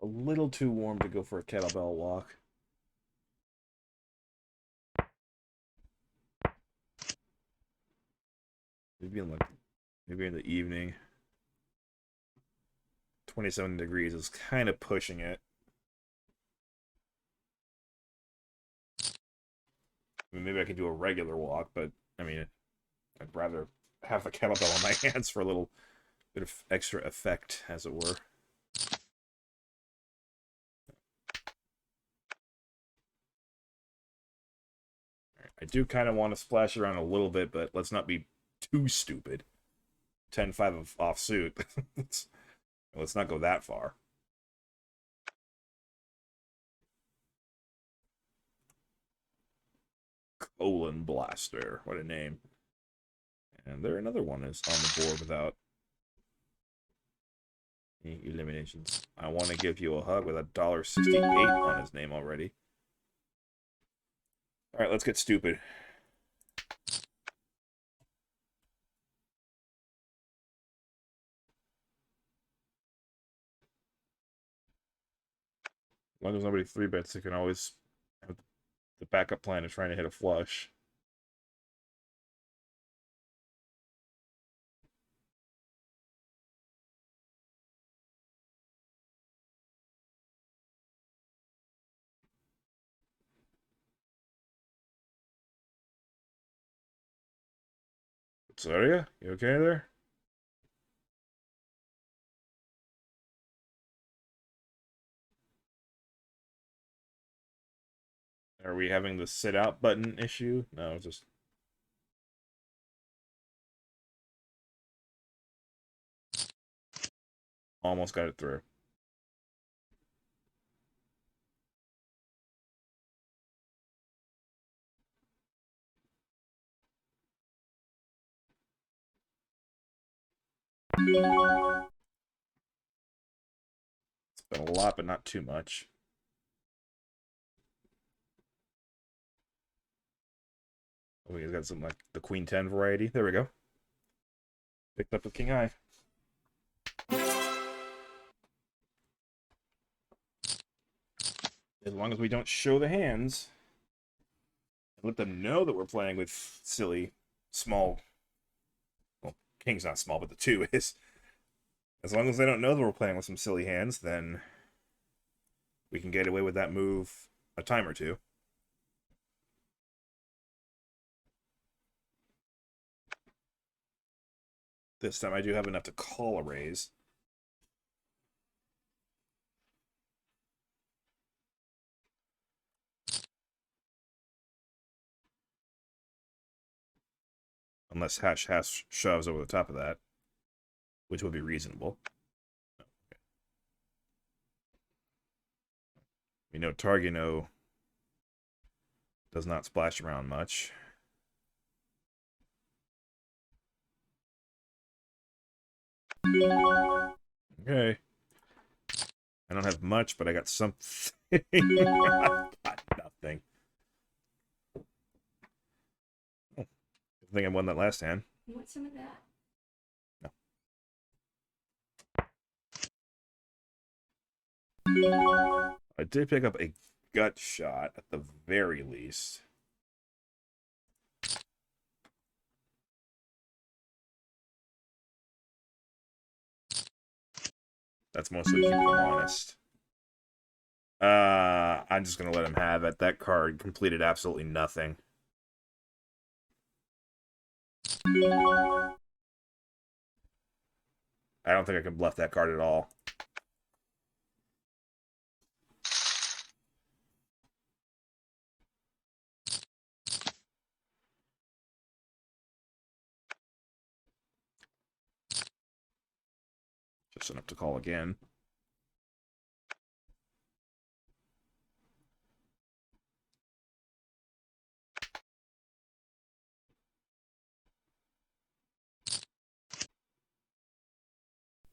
A little too warm to go for a kettlebell walk. Maybe in the evening. 27 degrees is kind of pushing it. I mean, maybe I could do a regular walk, but I mean, I'd rather have the kettlebell on my hands for a little bit of extra effect, as it were. I do kind of want to splash around a little bit, but let's not be too stupid. 10-5 of offsuit. let's not go that far. Colon Blaster. What a name. And there another one is on the board without any eliminations. I want to give you a hug with $1.68 on his name already. Alright, let's get stupid. As long as nobody 3-bets, you can always have the backup plan of trying to hit a flush. Soria, you okay there? Are we having the sit out button issue? No, just almost got it through. It's been a lot, but not too much. Oh, he's got some like the Queen 10 variety. There we go. Picked up with King High. As long as we don't show the hands and let them know that we're playing with silly, small. Well, King's not small, but the 2 is. As long as they don't know that we're playing with some silly hands, then we can get away with that move a time or two. This time I do have enough to call a raise. Unless hash shoves over the top of that, which would be reasonable. Okay. We know Targino does not splash around much. Okay. I don't have much, but I got something. I got nothing. Oh, I think I won that last hand. You want some of that? No. I did pick up a gut shot at the very least. That's mostly to keep them honest. I'm just gonna let him have it. That card completed absolutely nothing. I don't think I can bluff that card at all. Just enough to call again.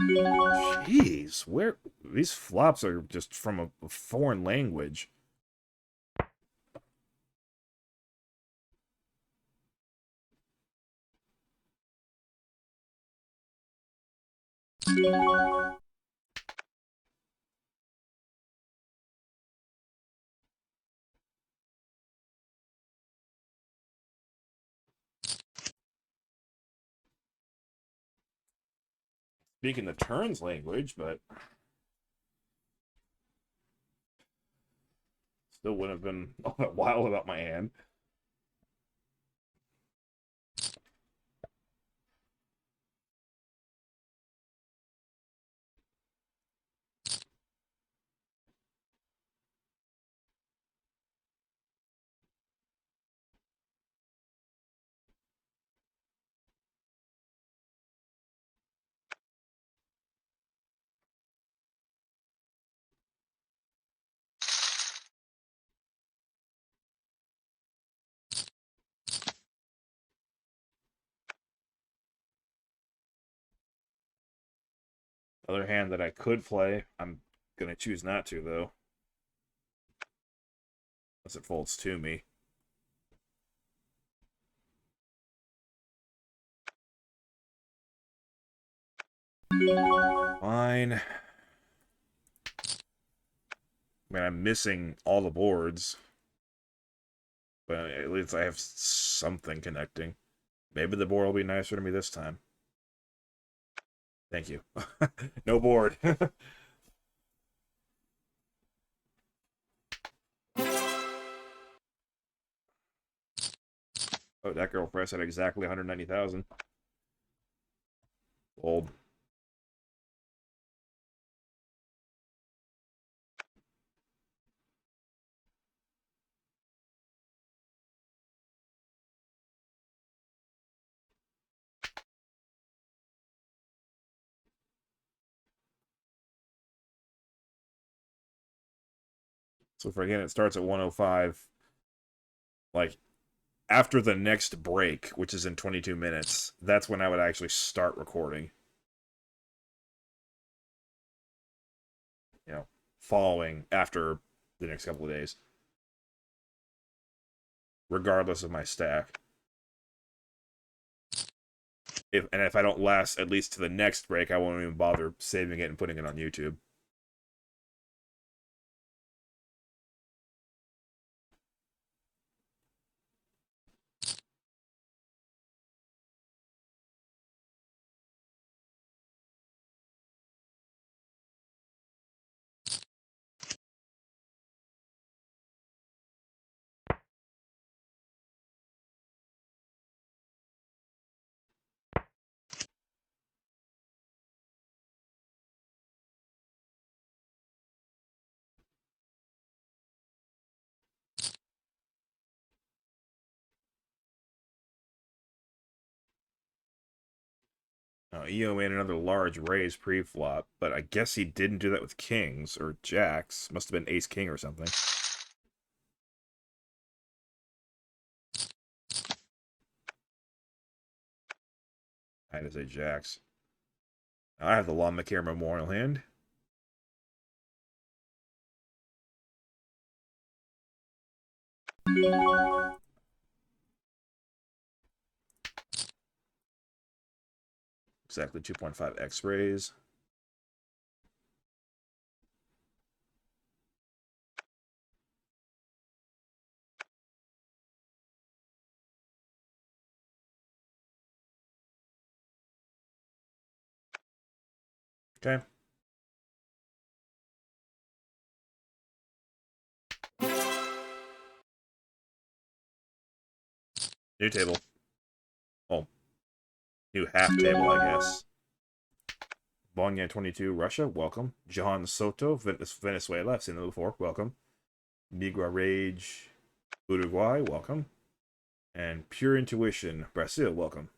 Jeez, where these flops are just from a foreign language. speaking the turns language, but still wouldn't have been all that wild about my hand. Other hand that I could play, I'm gonna choose not to though, unless it folds to me. Fine. I mean, I'm missing all the boards, but at least I have something connecting. Maybe the board will be nicer to me this time. Thank you. No board. Oh, that girl price at exactly 190,000. Old. So for again, it starts at 105. Like after the next break, which is in 22 minutes, that's when I would actually start recording. You know, following after the next couple of days, regardless of my stack. If I don't last at least to the next break, I won't even bother saving it and putting it on YouTube. EO made another large raise pre-flop, but I guess he didn't do that with kings or jacks. Must have been ace king or something. I had to say jacks. I have the Lawn McCare Memorial hand. Exactly 2.5 X-rays. Okay. New table. Oh, new half table, I guess. Bonya 22, Russia, welcome. John Soto, Venezuela, I've seen them before, welcome. Migra Rage, Uruguay, welcome. And Pure Intuition, Brazil, welcome.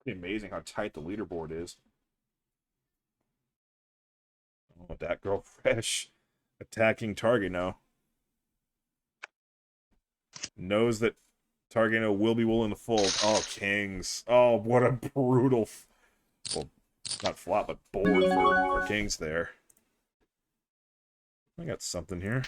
Pretty amazing how tight the leaderboard is. Oh, that girl fresh. Attacking target now. Knows that Targano will be willing to fold. Oh, kings. Oh, what a brutal... Well, not flop, but board for kings there. I got something here.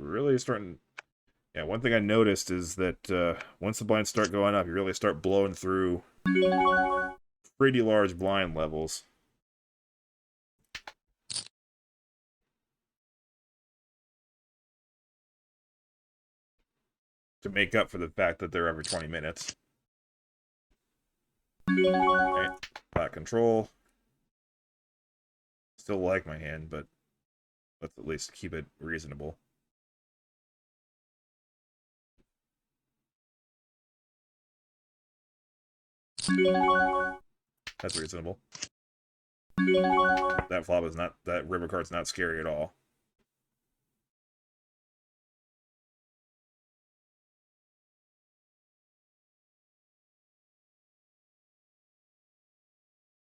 Really starting... Yeah, one thing I noticed is that once the blinds start going up, you really start blowing through pretty large blind levels. To make up for the fact that they're every 20 minutes. Right, pot control. Still like my hand, but let's at least keep it reasonable. That's reasonable. That flop is not... That river card's not scary at all.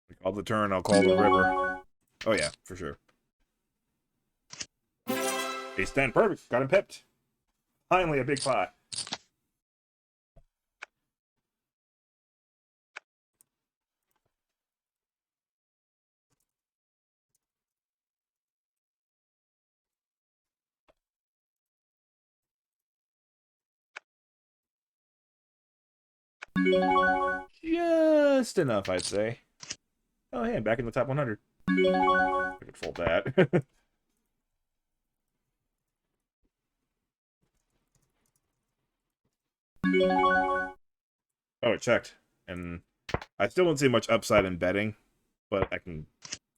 We call the turn, I'll call the river. Oh yeah, for sure. Ace 10, perfect. Got him pipped. Finally a big pot. Just enough, I'd say. Oh, hey, I'm back in the top 100. I could fold that. Oh, it checked. And I still don't see much upside in betting, but I can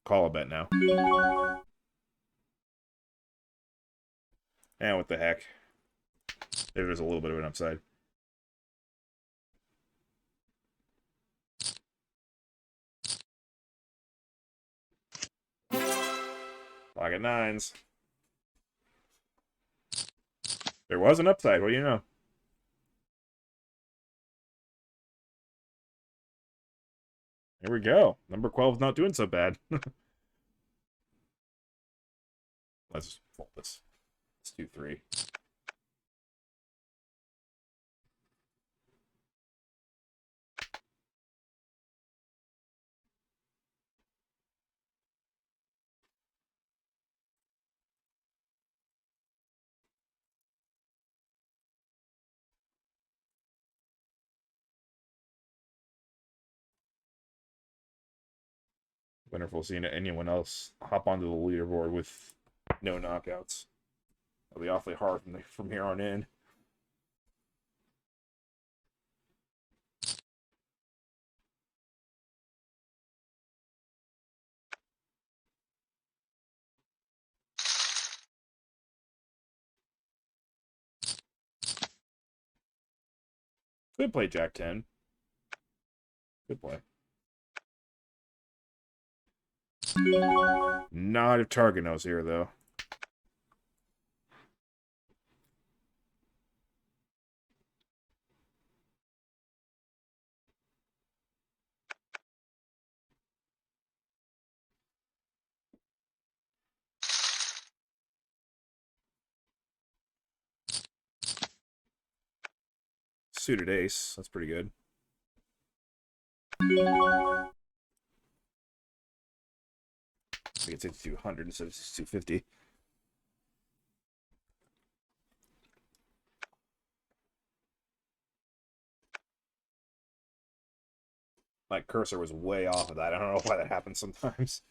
call a bet now. And what the heck. Maybe there's a little bit of an upside. Pocket nines. There was an upside, what do you know? Here we go. Number 12 is not doing so bad. Let's fold this. Let's do 3. Wonderful seeing anyone else hop onto the leaderboard with no knockouts. It'll be awfully hard from here on in. Good play, Jack 10. Good play. Not if target knows here, though. Suited ace. That's pretty good. I get 6,200 instead of 6,250. My cursor was way off of that. I don't know why that happens sometimes.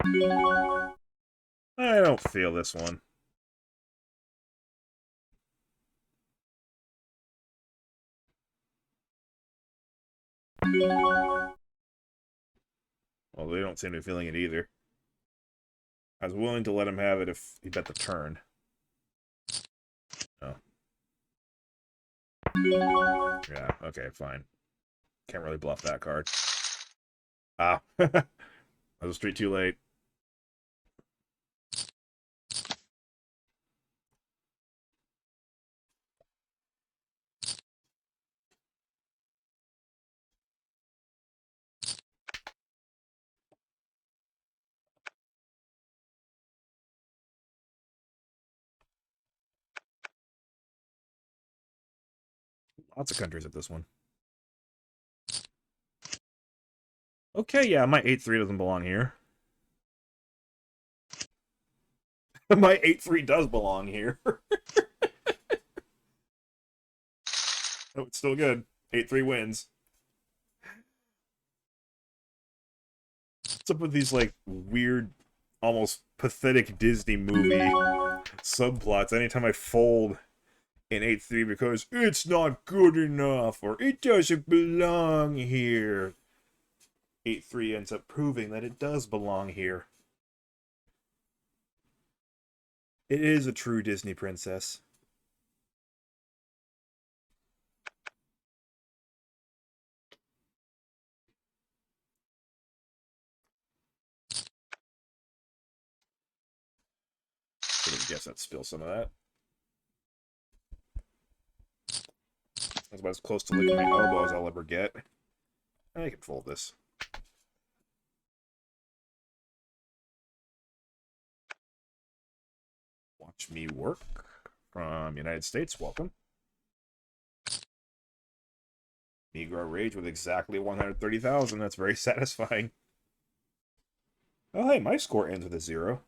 I don't feel this one. Well, they don't seem to be feeling it either. I was willing to let him have it if he bet the turn. No. Yeah, okay, fine. Can't really bluff that card. Ah. I was straight too late. Lots of countries at this one. Okay, yeah, my 8-3 doesn't belong here. My 8-3 does belong here. Oh, it's still good. 8-3 wins. What's up with these, like, weird, almost pathetic Disney movie subplots? Anytime I fold in 8-3 because it's not good enough, or it doesn't belong here. 8-3 ends up proving that it does belong here. It is a true Disney princess. I would guess I'd spill some of that. That's about as close to licking my elbow as I'll ever get. I can fold this. Watch me work. From United States, welcome. Negro Rage with exactly 130,000. That's very satisfying. Oh, hey, my score ends with a 0.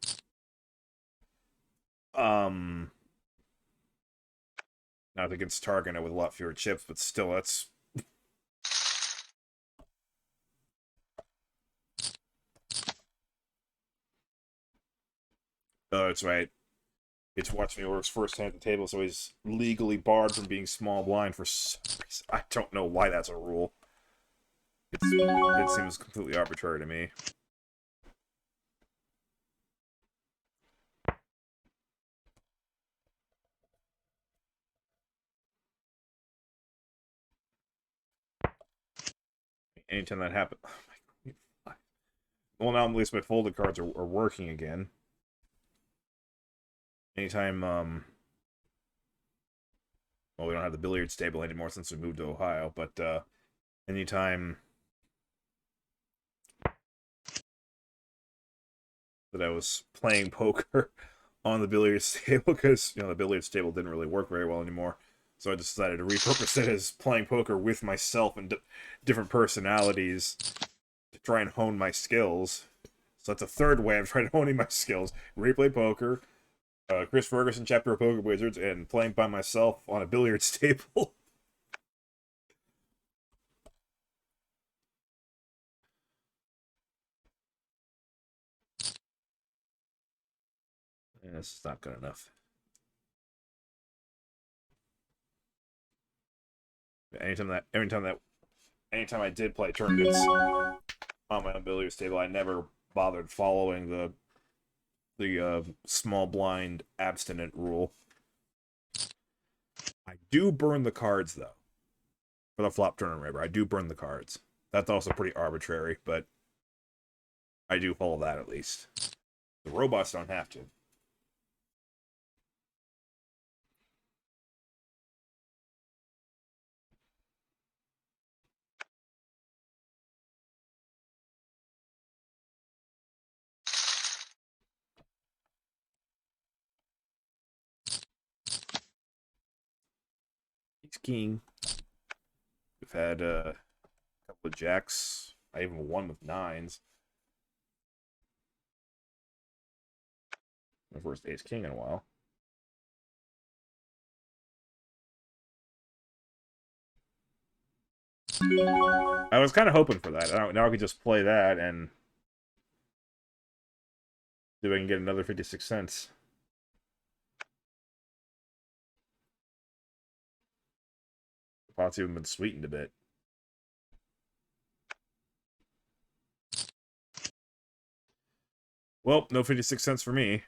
Not against Target with a lot fewer chips, but still, that's... Oh, that's right. It's Watch Me Work's first hand at the table, so he's legally barred from being small blind for some reason. I don't know why that's a rule. It seems completely arbitrary to me. Anytime that happens... Oh my God. Well, now at least my folded cards are working again. Anytime, well, we don't have the billiards table anymore since we moved to Ohio, but, anytime that I was playing poker on the billiards table, because, you know, the billiards table didn't really work very well anymore, so I decided to repurpose it as playing poker with myself and different personalities to try and hone my skills. So that's a third way I'm trying to hone my skills. Replay poker, Chris Ferguson chapter of Poker Wizards, and playing by myself on a billiards table. And this is not good enough. Anytime I did play tournaments on my own billiards table, I never bothered following the small blind abstinent rule. I do burn the cards though for the flop turn and river. I do burn the cards. That's also pretty arbitrary, but I do follow that at least. The robots don't have to. He's king. We've had a couple of jacks. I even won with 9s. My first ace king in a while. I was kind of hoping for that. Now I could just play that and see if I can get another 56 cents. The pot's even been sweetened a bit. Well, no 56 cents for me.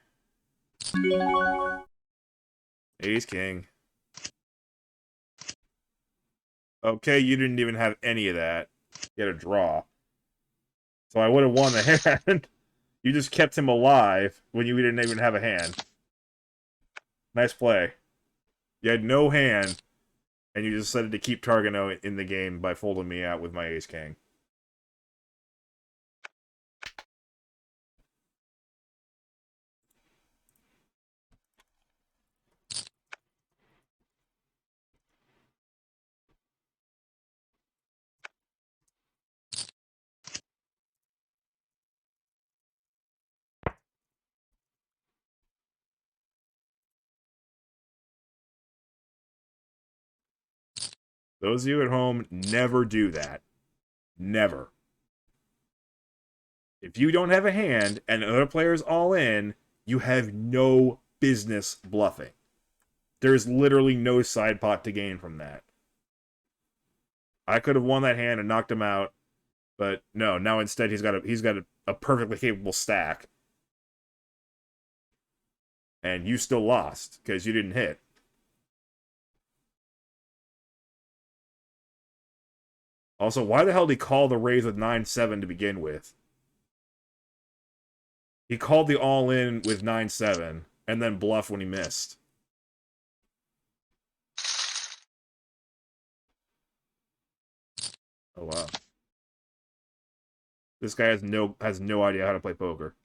Ace king. Okay, you didn't even have any of that. You had a draw. So I would have won the hand. You just kept him alive when you didn't even have a hand. Nice play. You had no hand, and you decided to keep Targano in the game by folding me out with my ace king. Those of you at home, never do that. Never. If you don't have a hand and other players all in, you have no business bluffing. There's literally no side pot to gain from that. I could have won that hand and knocked him out, but no. Now instead he's got a perfectly capable stack, and you still lost because you didn't hit. Also, why the hell did he call the raise with 9-7 to begin with? He called the all-in with 9-7, and then bluff when he missed. Oh, wow. This guy has no idea how to play poker.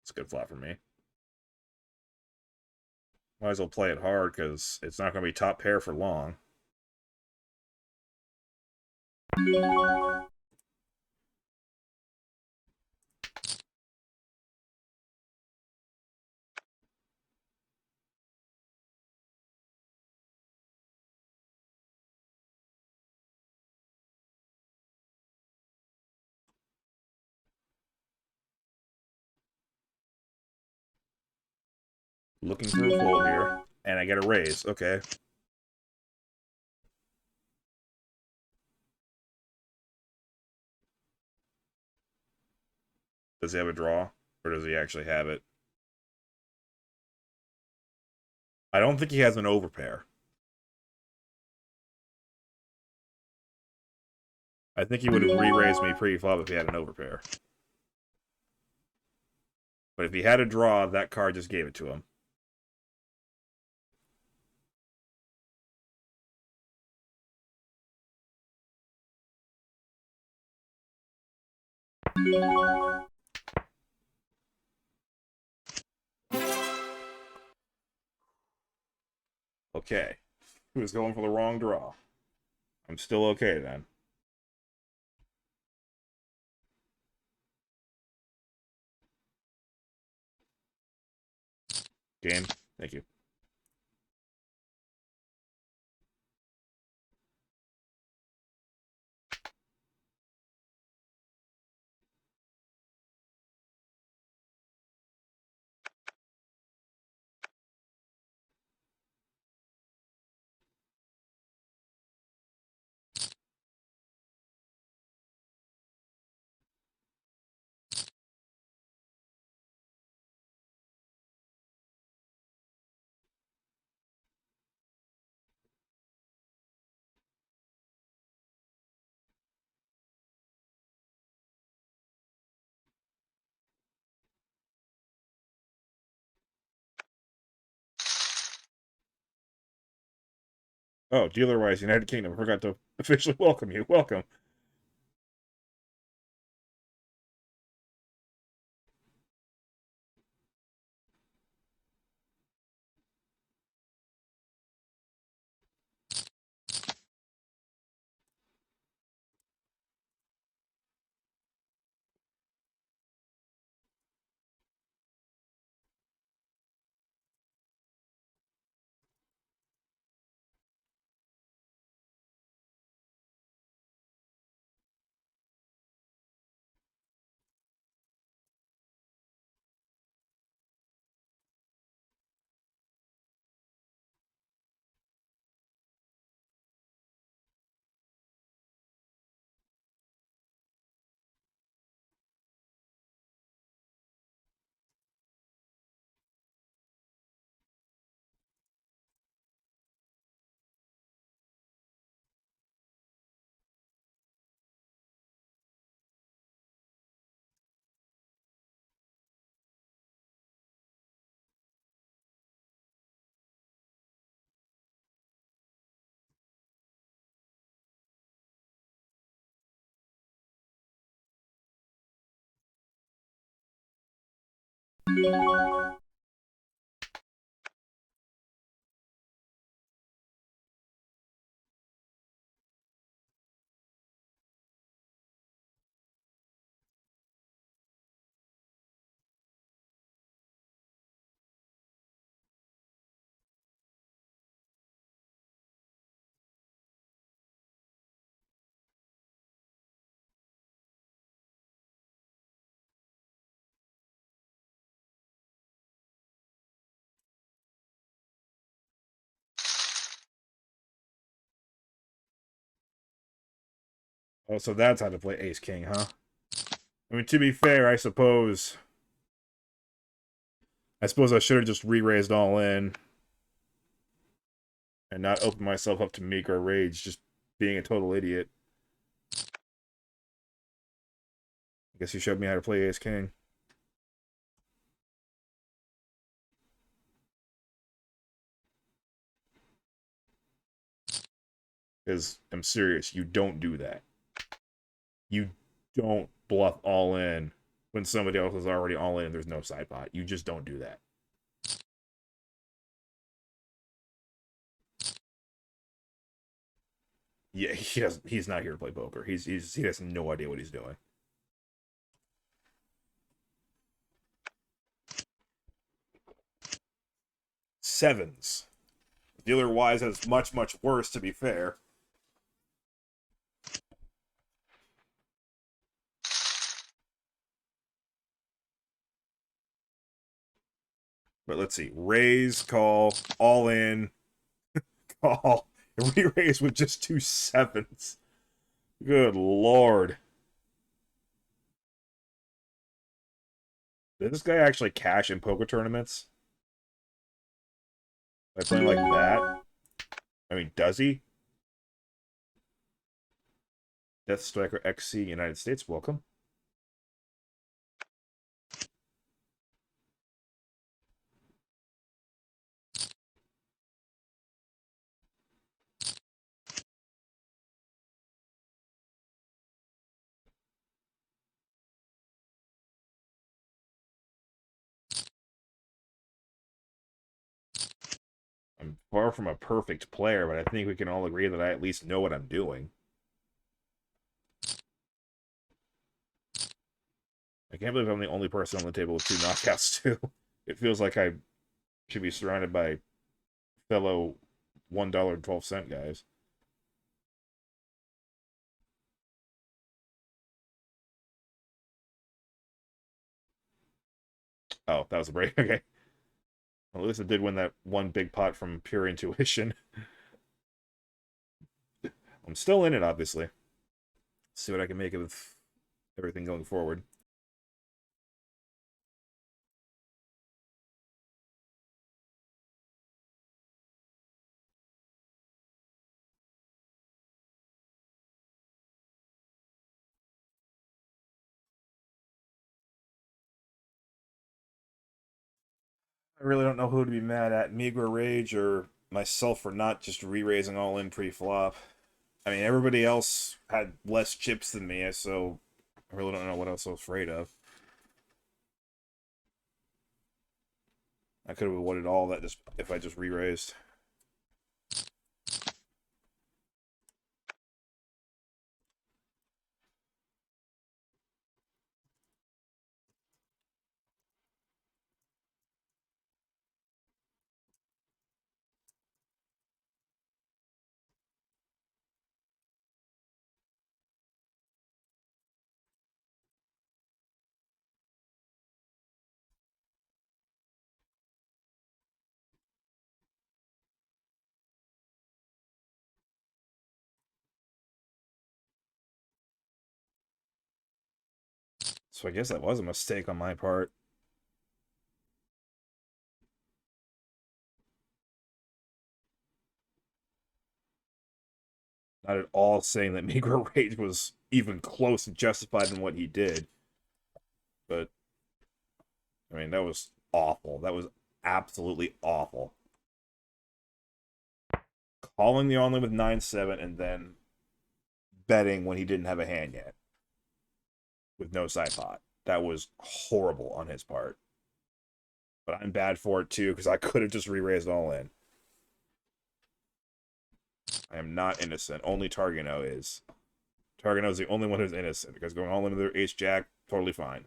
It's a good flop for me. Might as well play it hard, because it's not going to be top pair for long. Looking for a fold here. And I get a raise. Okay. Does he have a draw? Or does he actually have it? I don't think he has an overpair. I think he would have re-raised me pre-flop if he had an overpair. But if he had a draw, that card just gave it to him. Okay. He was going for the wrong draw. I'm still okay then. Game. Thank you. Oh, dealer-wise, United Kingdom. I forgot to officially welcome you. Welcome. Oh, so that's how to play Ace King, huh? I mean, to be fair, I suppose I should have just re-raised all in and not open myself up to meager rage, just being a total idiot. I guess you showed me how to play Ace King. Because I'm serious, you don't do that. You don't bluff all in when somebody else is already all in and there's no side pot. You just don't do that. Yeah, he's not here to play poker. He has no idea what he's doing. Sevens. Dealer Wise has much, much worse, to be fair. But let's see. Raise, call, all in, call. Re-raise with just 2 sevens. Good lord. Does this guy actually cash in poker tournaments? By playing like that? I mean, does he? Death Striker XC United States, welcome. I'm far from a perfect player, but I think we can all agree that I at least know what I'm doing. I can't believe I'm the only person on the table with 2 knockouts, too. It feels like I should be surrounded by fellow $1.12 guys. Oh, that was a break. Okay. Well, at least I did win that one big pot from pure intuition. I'm still in it, obviously. See what I can make of everything going forward. I really don't know who to be mad at, Meager Rage or myself for not just re-raising all in pre-flop. I mean, everybody else had less chips than me, so I really don't know what else I was afraid of. I could have avoided all that just if I just re-raised. So I guess that was a mistake on my part. Not at all saying that Meager Rage was even close and justified in what he did. But, I mean, that was awful. That was absolutely awful. Calling the only with 9-7 and then betting when he didn't have a hand yet. With no side pot. That was horrible on his part. But I'm bad for it too because I could have just re-raised all in. I am not innocent. Only Targano is. Targano is the only one who's innocent because going all in with their ace jack, totally fine.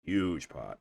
Huge pot.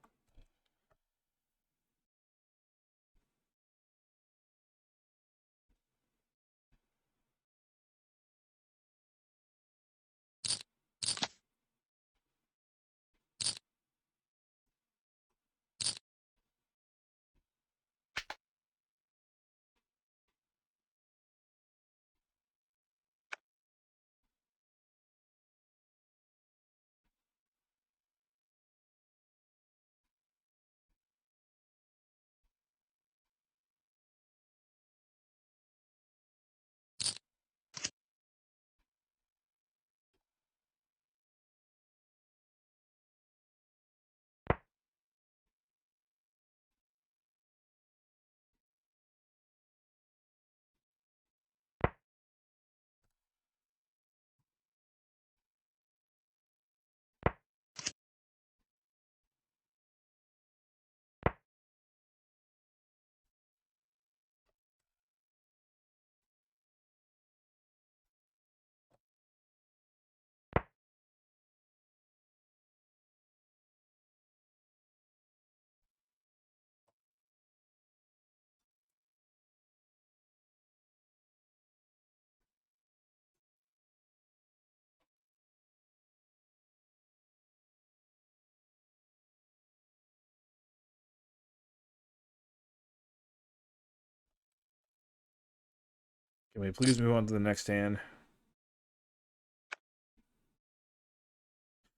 Can we please move on to the next hand?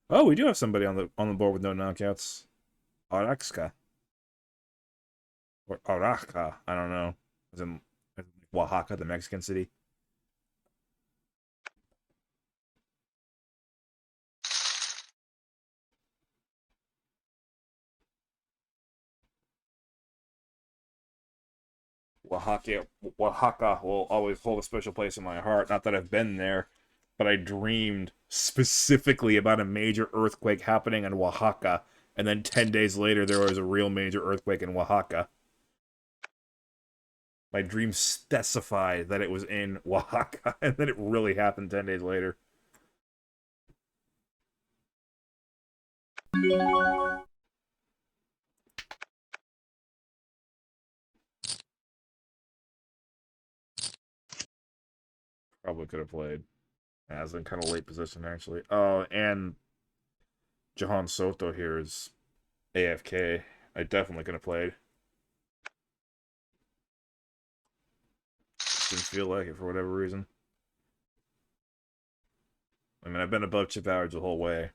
Oh, we do have somebody on the board with no knockouts. Araxka. Or Araca. I don't know. As in Oaxaca, the Mexican city. Oaxaca will always hold a special place in my heart. Not that I've been there, but I dreamed specifically about a major earthquake happening in Oaxaca, and then 10 days later there was a real major earthquake in Oaxaca. My dream specified that it was in Oaxaca, and then it really happened 10 days later. Probably could have played. As in kind of late position, actually. Oh, and Jahan Soto here is AFK. I definitely could have played. Just didn't feel like it for whatever reason. I mean, I've been above chip average the whole way.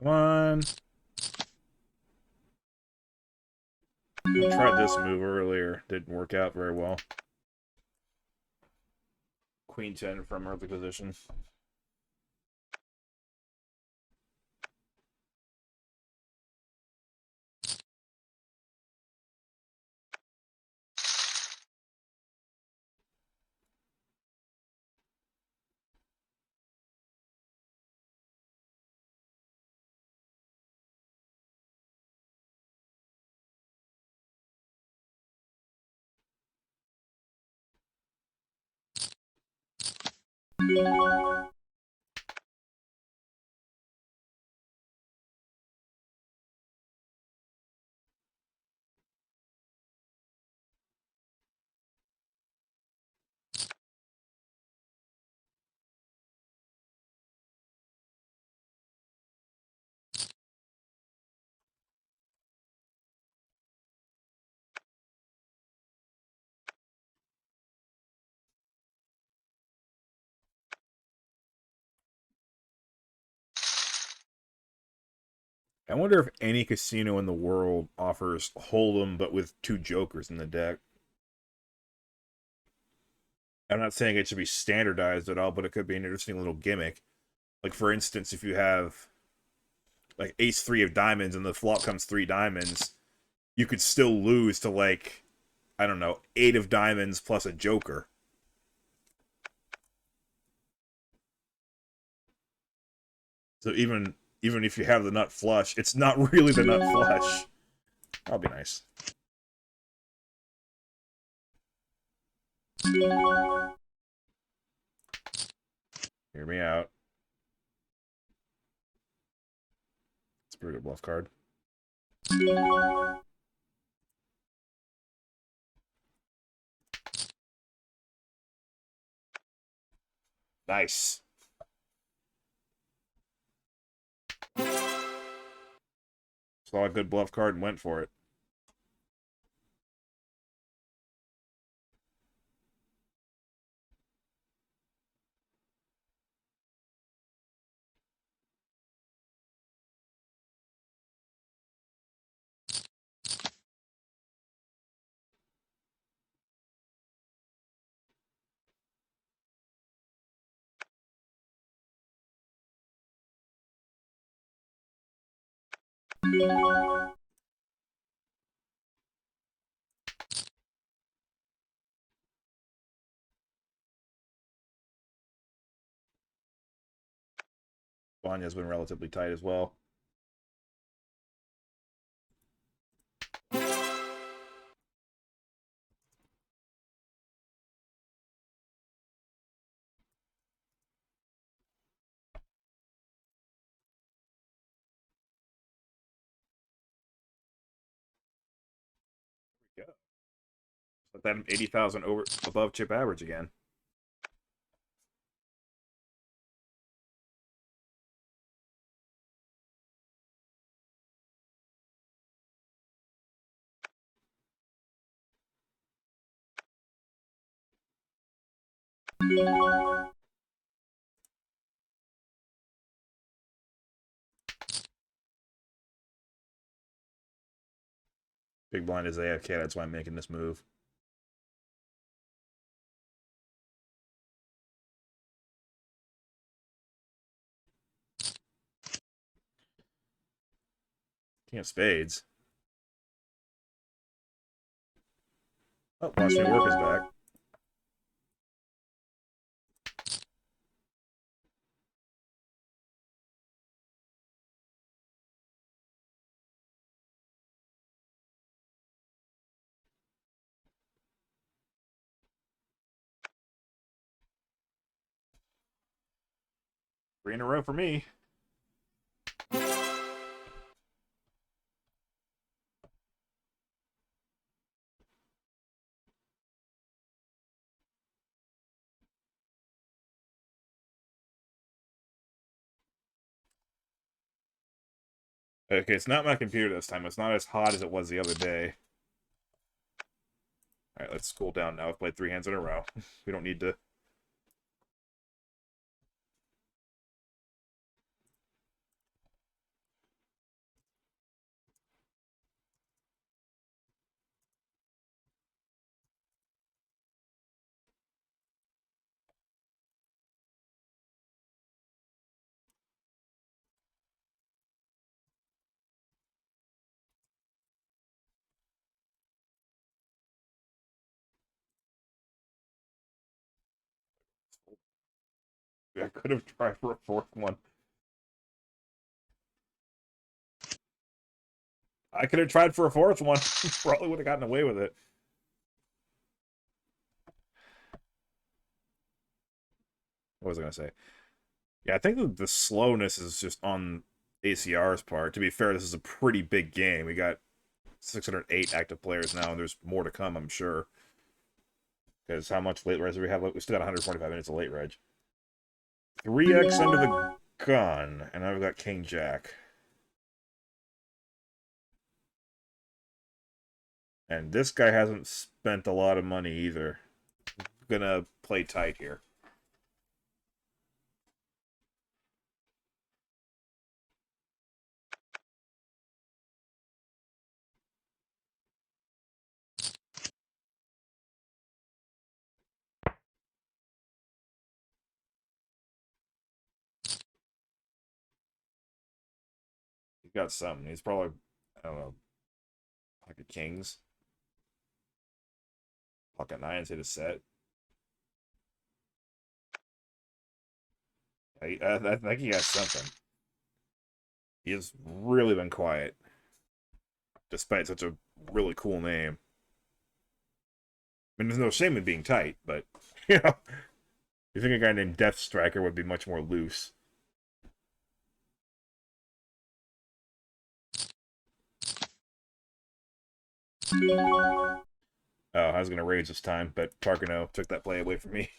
Come on. I tried this move earlier. Didn't work out very well. Queen 10 from early position. I wonder if any casino in the world offers Hold'em but with two jokers in the deck. I'm not saying it should be standardized at all, but it could be an interesting little gimmick. Like, for instance, if you have like ace-3 of diamonds and the flop comes 3 diamonds, you could still lose to, like, I don't know, 8 of diamonds plus a joker. So even if you have the nut flush, it's not really the nut flush. That'll be nice. Hear me out. It's a pretty good bluff card. Nice. Saw a good bluff card and went for it. Vanya's been relatively tight as well. Yeah. Let that 80,000 over above chip average again. Big blind is AFK, that's why I'm making this move. King of spades. Oh, watch me work is back. Three in a row for me. Okay, it's not my computer this time. It's not as hot as it was the other day. Alright, let's cool down now. I've played 3 hands in a row. We don't need to... I could have tried for a fourth one. I could have tried for a fourth one. Probably would have gotten away with it. What was I going to say? Yeah, I think the slowness is just on ACR's part. To be fair, this is a pretty big game. We got 608 active players now, and there's more to come, I'm sure. Because how much late res do we have? We still got 145 minutes of late reg. 3x under the gun, and I've got King Jack. And this guy hasn't spent a lot of money either. Gonna play tight here. He's got something. He's probably, I don't know, pocket kings. Pocket nines hit a set. I think he got something. He has really been quiet, despite such a really cool name. I mean, there's no shame in being tight, but, you know, you think a guy named Death Striker would be much more loose. Oh, I was going to rage this time, but Tarkano took that play away from me.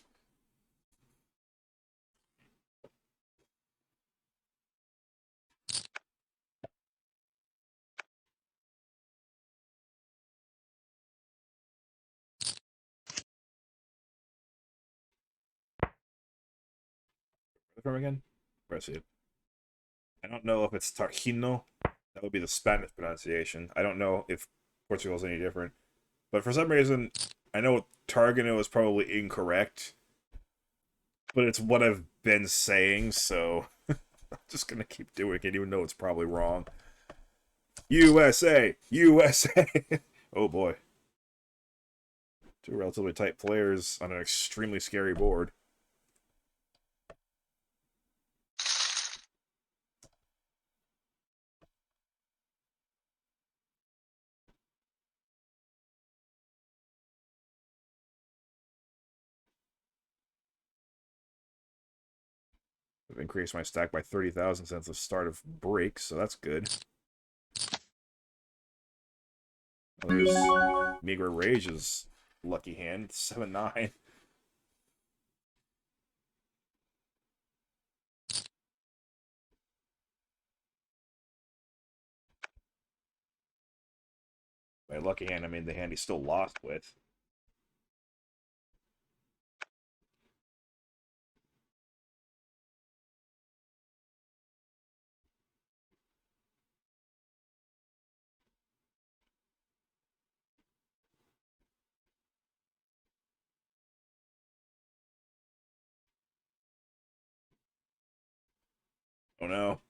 From again? Press it. I don't know if it's Tarquino. That would be the Spanish pronunciation. I don't know if Portugal's any different. But for some reason, I know Targano is probably incorrect. But it's what I've been saying, so I'm just going to keep doing it, even though it's probably wrong. USA! USA! Oh boy. Two relatively tight players on an extremely scary board. I've increased my stack by 30,000 since the start of break, so that's good. Well, there's Meager Rage's lucky hand, 7-9. By lucky hand, I mean the hand he still lost with. Oh no.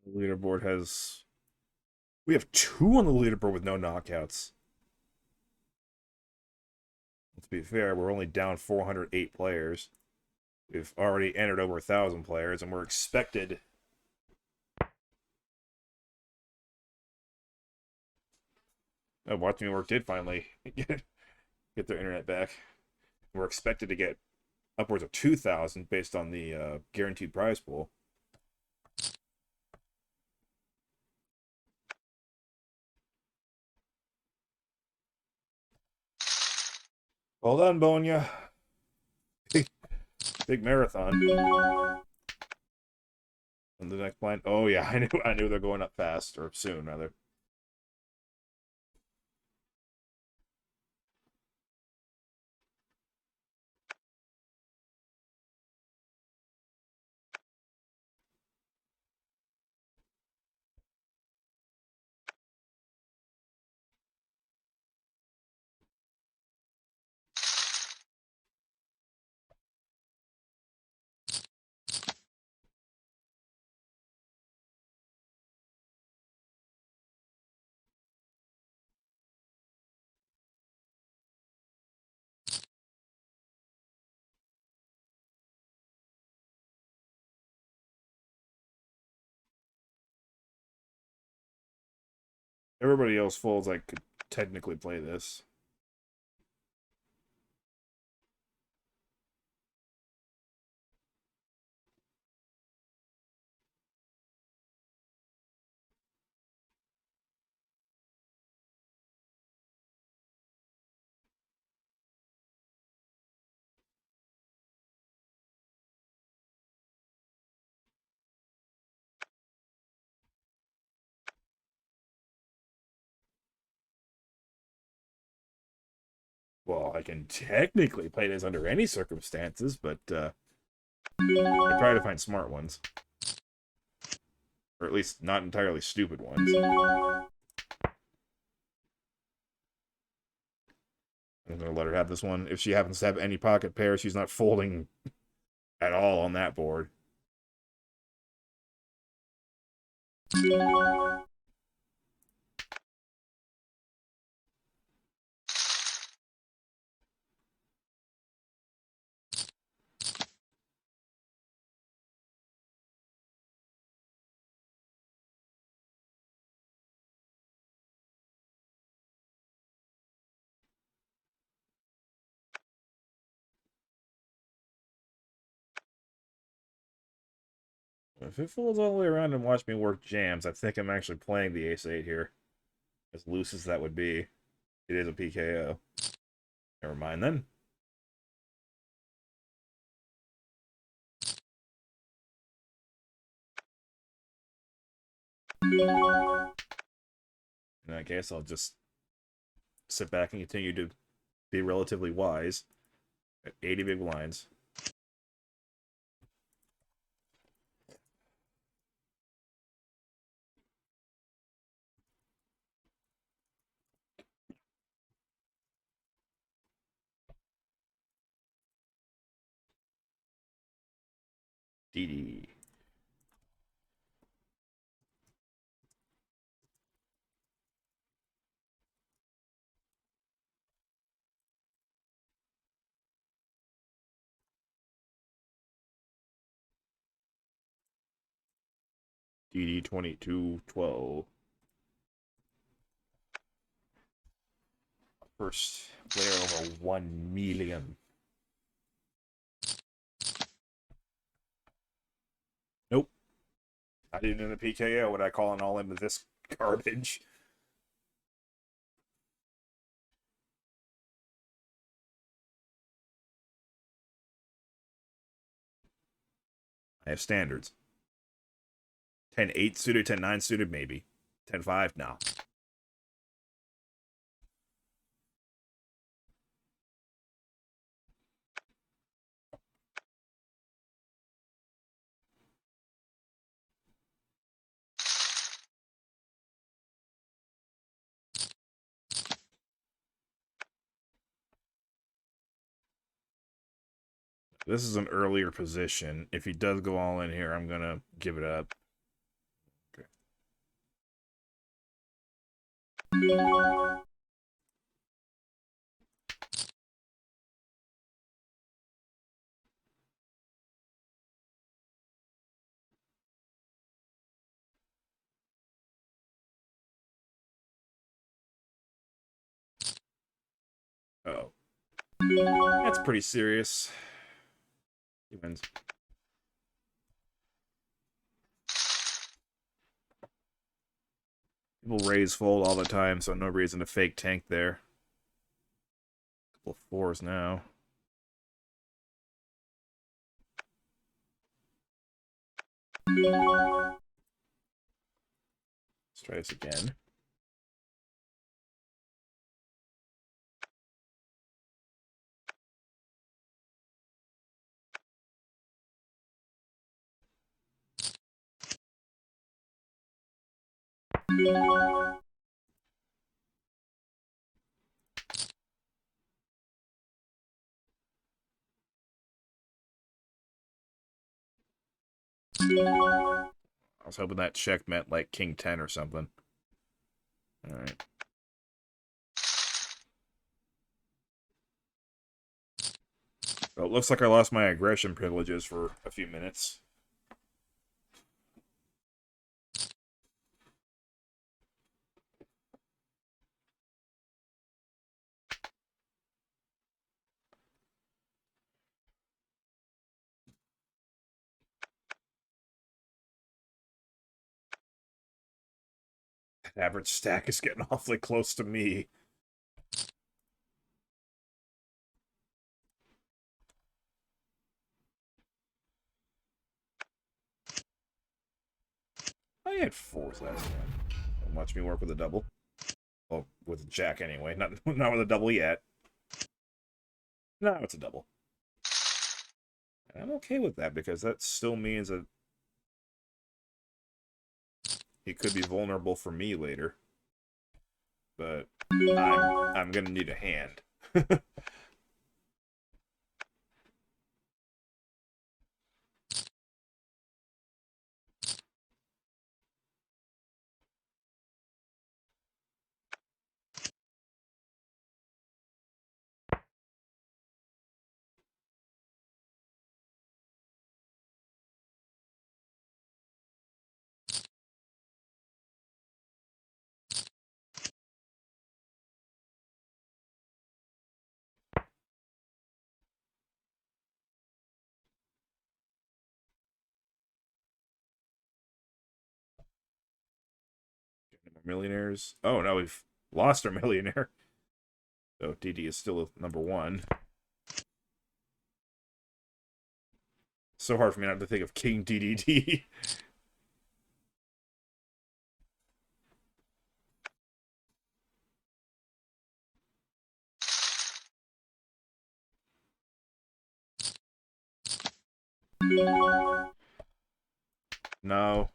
The leaderboard has... We have 2 on the leaderboard with no knockouts. Let's be fair, we're only down 408 players. We've already entered over 1,000 players, and we're expected... Oh, Watching Work did finally get their internet back. We're expected to get upwards of 2,000 based on the guaranteed prize pool. Well done, Bonya. Big marathon. And the next blind. Oh yeah, I knew they're going up fast or soon rather. Everybody else folds. I could technically play this. Well, I can technically play this under any circumstances, but I try to find smart ones. Or at least not entirely stupid ones. I'm going to let her have this one. If she happens to have any pocket pairs, she's not folding at all on that board. If it folds all the way around and watch me work jams, I think I'm actually playing the ace-8 here. As loose as that would be. It is a PKO. Never mind then. In that case, I'll just sit back and continue to be relatively wise at 80 big blinds. DD. DD 2212. First player over 1 million. Nope. I didn't in a PKO. Would I call an all in with this garbage? I have standards. 10-8 suited, 10-9 suited, maybe. 10-5, no. This is an earlier position. If he does go all in here, I'm going to give it up. Okay. Oh. That's pretty serious. He wins. People raise fold all the time, so no reason to fake tank there. Couple of fours now. Let's try this again. I was hoping that check meant like king 10 or something. Alright. Well, it looks like I lost my aggression privileges for a few minutes. Average stack is getting awfully close to me. I had fours last time. Don't watch me work with a double. Well, with a jack anyway. Not with a double yet. No, it's a double. And I'm okay with that because that still means that he could be vulnerable for me later. But I'm gonna need a hand. Millionaires. Oh no, we've lost our millionaire. So DD is still number one. So hard for me not to think of King DDD. No.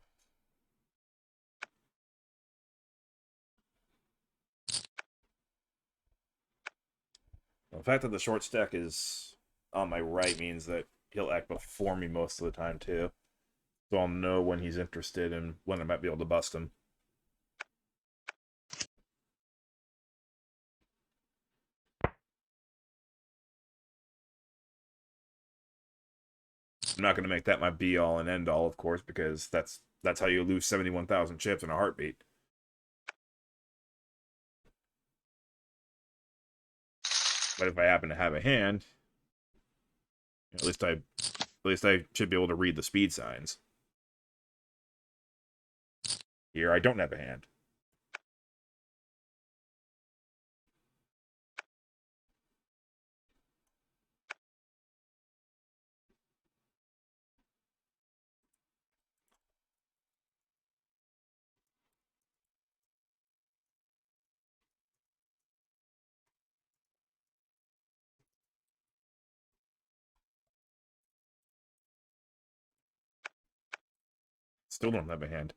The fact that the short stack is on my right means that he'll act before me most of the time, too. So I'll know when he's interested and when I might be able to bust him. I'm not going to make that my be-all and end-all, of course, because that's how you lose 71,000 chips in a heartbeat. But if I happen to have a hand, at least I should be able to read the speed signs. Here, I don't have a hand. Still don't have a hand.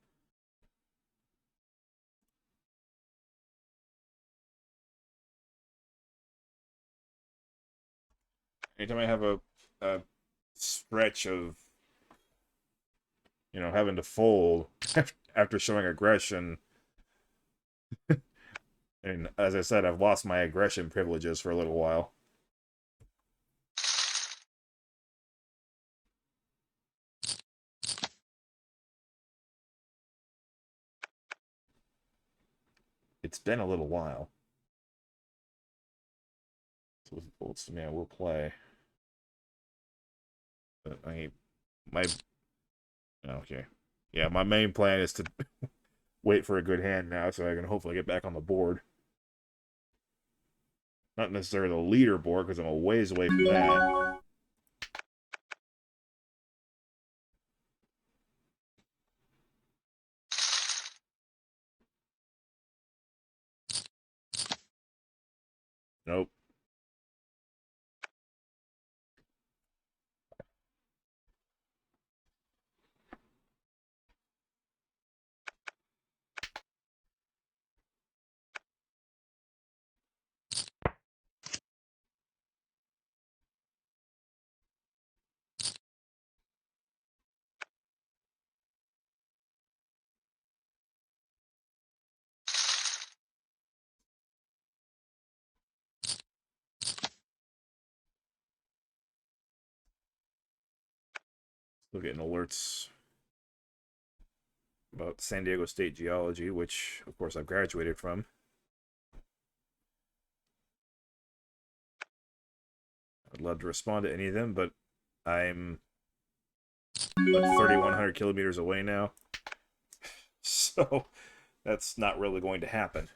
Anytime I have a stretch of, having to fold after showing aggression, and as I said, I've lost my aggression privileges for a little while. It's been a little while. So if it folds to me, I will play. But my okay. Yeah, my main plan is to wait for a good hand now so I can hopefully get back on the board. Not necessarily the leaderboard because I'm a ways away from that. Nope. Still getting alerts about San Diego State geology, which, of course, I've graduated from. I'd love to respond to any of them, but I'm 3,100 kilometers away now. So that's not really going to happen.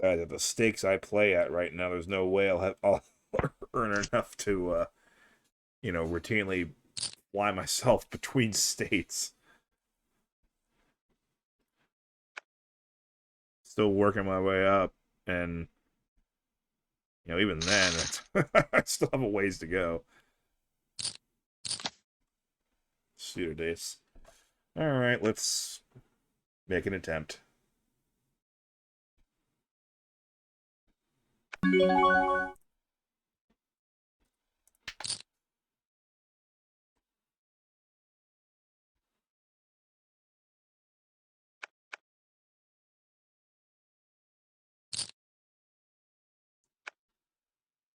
At the stakes I play at right now, there's no way I'll earn enough to, routinely fly myself between states. Still working my way up, and even then, I still have a ways to go. Pseudo dates. All right, let's make an attempt.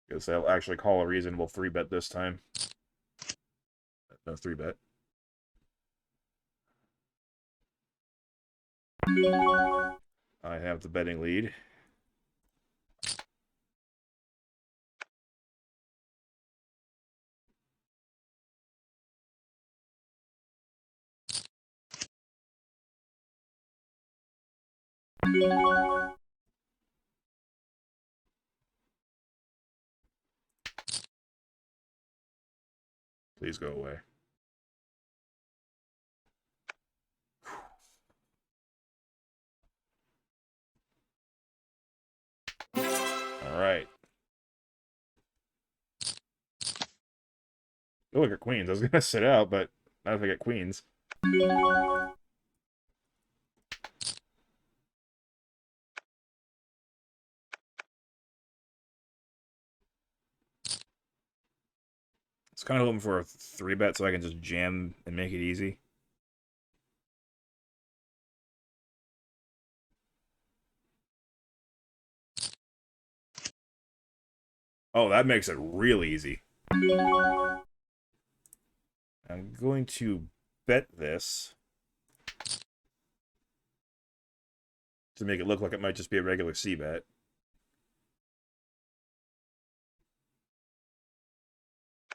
Guess I'll actually call a reasonable 3-bet this time. No 3-bet. I have the betting lead. Please go away. All right. Oh, look at queens. I was gonna sit out, but not if I get queens. It's kind of hoping for a 3-bet so I can just jam and make it easy. Oh, that makes it real easy. I'm going to bet this to make it look like it might just be a regular C-bet.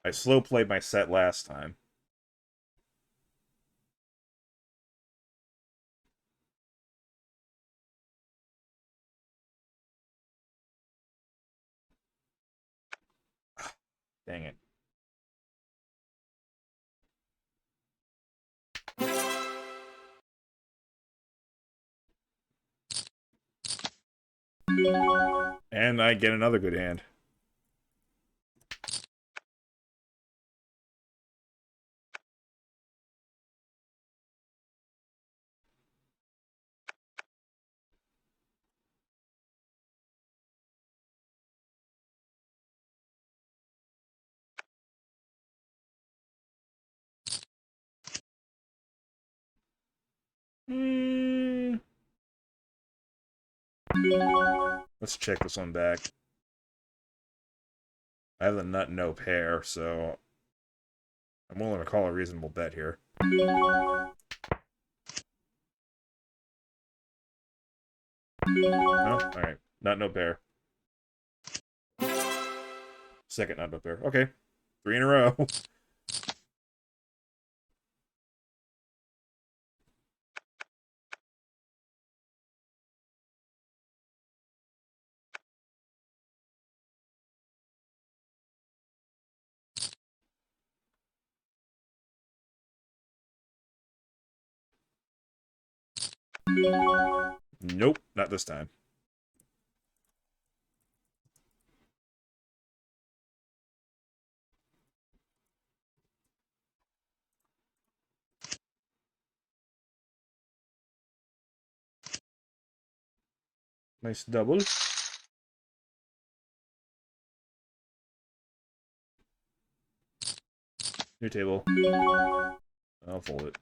I slow played my set last time. Dang it. And I get another good hand. Let's check this one back. I have the nut no pair, so I'm willing to call a reasonable bet here. No? Alright. Nut no pair. Second nut no pair. Okay. 3 in a row. Nope, not this time. Nice double. New table. I'll fold it.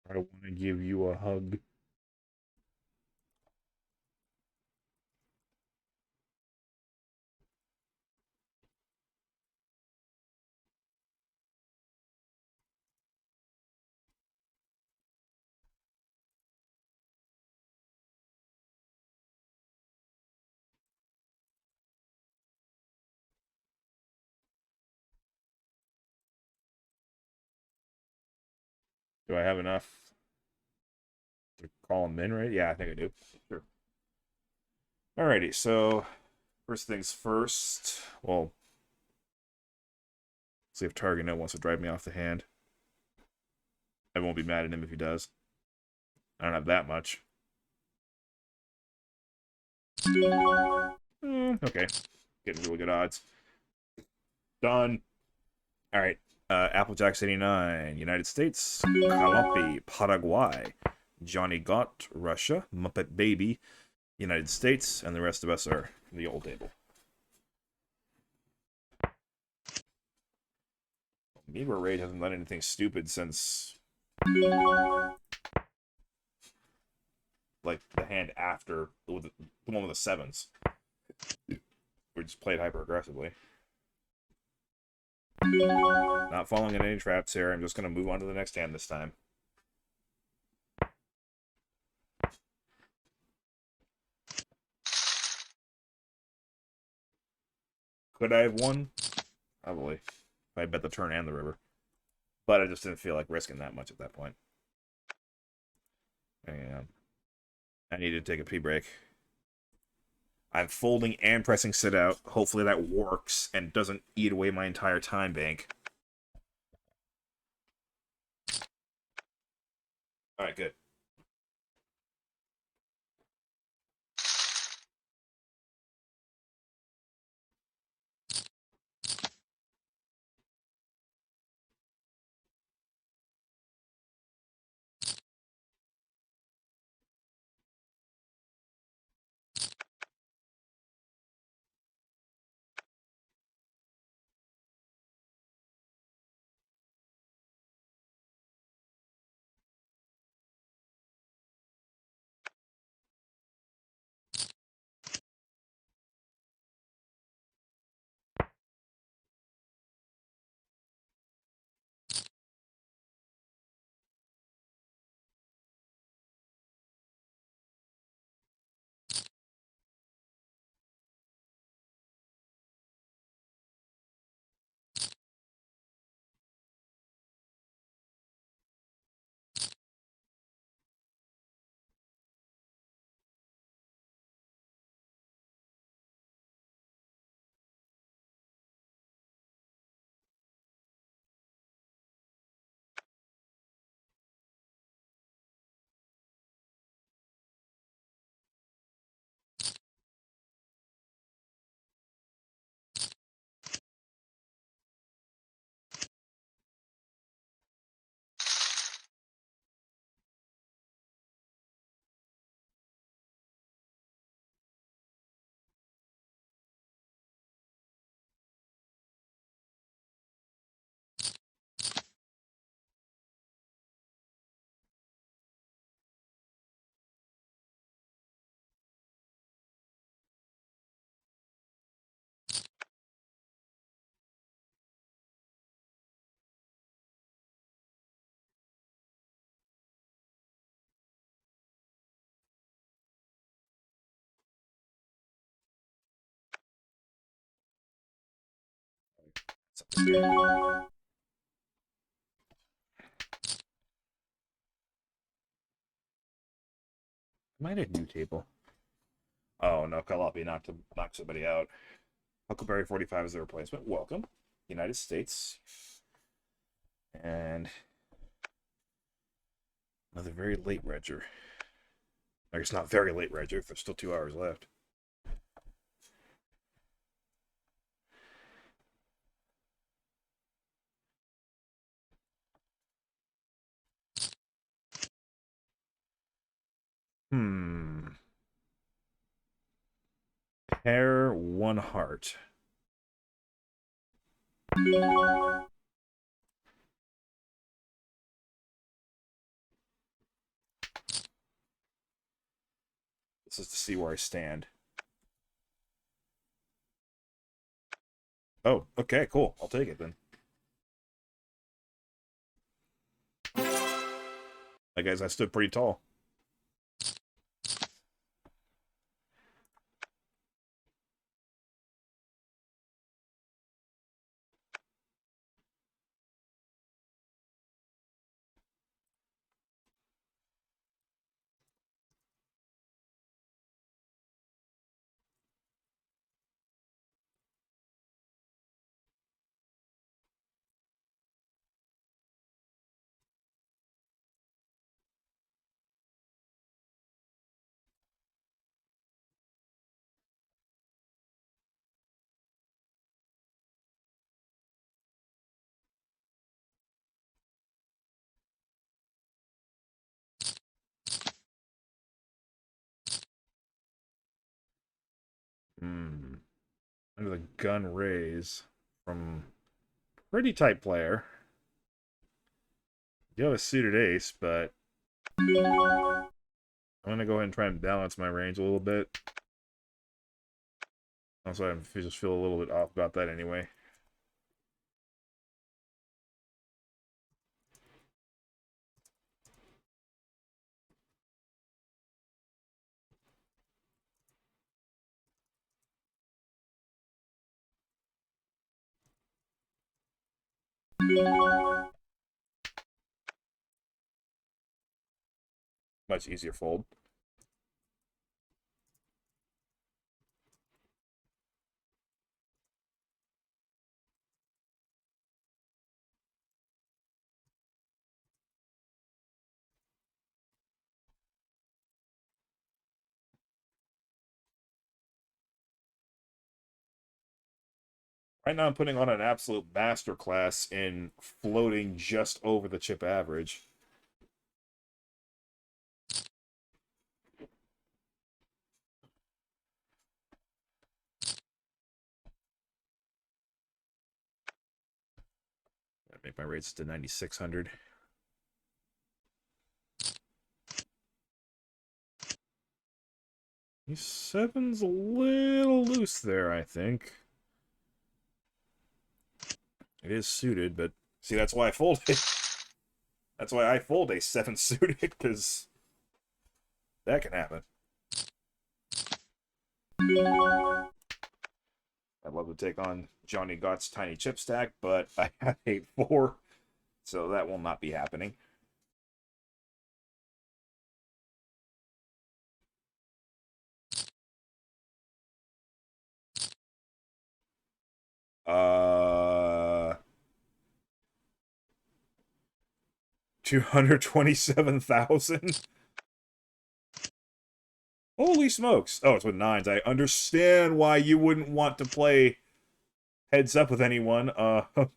I want to give you a hug. Do I have enough to call him in, right? Yeah, I think I do. Sure. Alrighty, so first things first. Well, see if target no wants to drive me off the hand. I won't be mad at him if he does. I don't have that much. Okay. Getting really good odds. Done. Alright. Applejacks 89, United States. Kalampi, Paraguay. Johnny Gott, Russia. Muppet Baby, United States. And the rest of us are the old table. Meaver Raid hasn't done anything stupid since, like, the hand after the one with the sevens. We just played hyper aggressively. Not falling in any traps here. I'm just going to move on to the next hand this time. Could I have won? Probably. If I bet the turn and the river. But I just didn't feel like risking that much at that point. And I need to take a pee break. I'm folding and pressing sit out. Hopefully that works and doesn't eat away my entire time bank. Alright, good. Something there. Might have new table. Oh no, Kalapi knocked somebody out. Huckleberry 45 is the replacement. Welcome, United States. And another very late Reger. I guess not very late Reger. There's still 2 hours left. Pair 1 heart. This is to see where I stand. Oh, okay, cool. I'll take it then. I guess I stood pretty tall. Under the gun raise from pretty tight player. You have a suited ace, but I'm going to go ahead and try and balance my range a little bit. Also, I just feel a little bit off about that anyway. Much easier fold. Right now I'm putting on an absolute masterclass in floating just over the chip average. I'll make my rates to 9,600. E7's a little loose there, I think. It is suited, but see, that's why I fold it. That's why I fold a 7 suited, because that can happen. I'd love to take on Johnny Gott's tiny chip stack, but I have 8-4, so that will not be happening. Uh, 227,000. Holy smokes! Oh, it's with 9s. I understand why you wouldn't want to play heads up with anyone. Pocket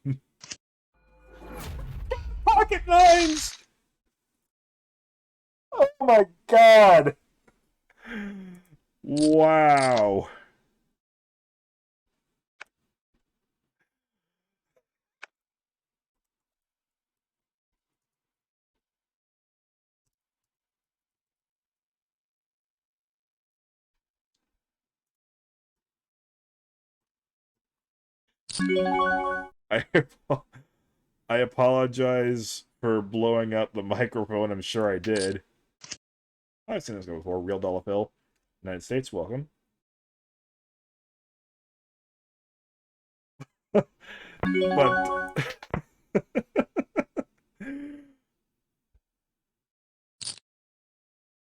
9s. Oh my god! Wow. I I apologize for blowing up the microphone. I'm sure I did. I've seen this go before. Real dollar bill. United States, welcome. But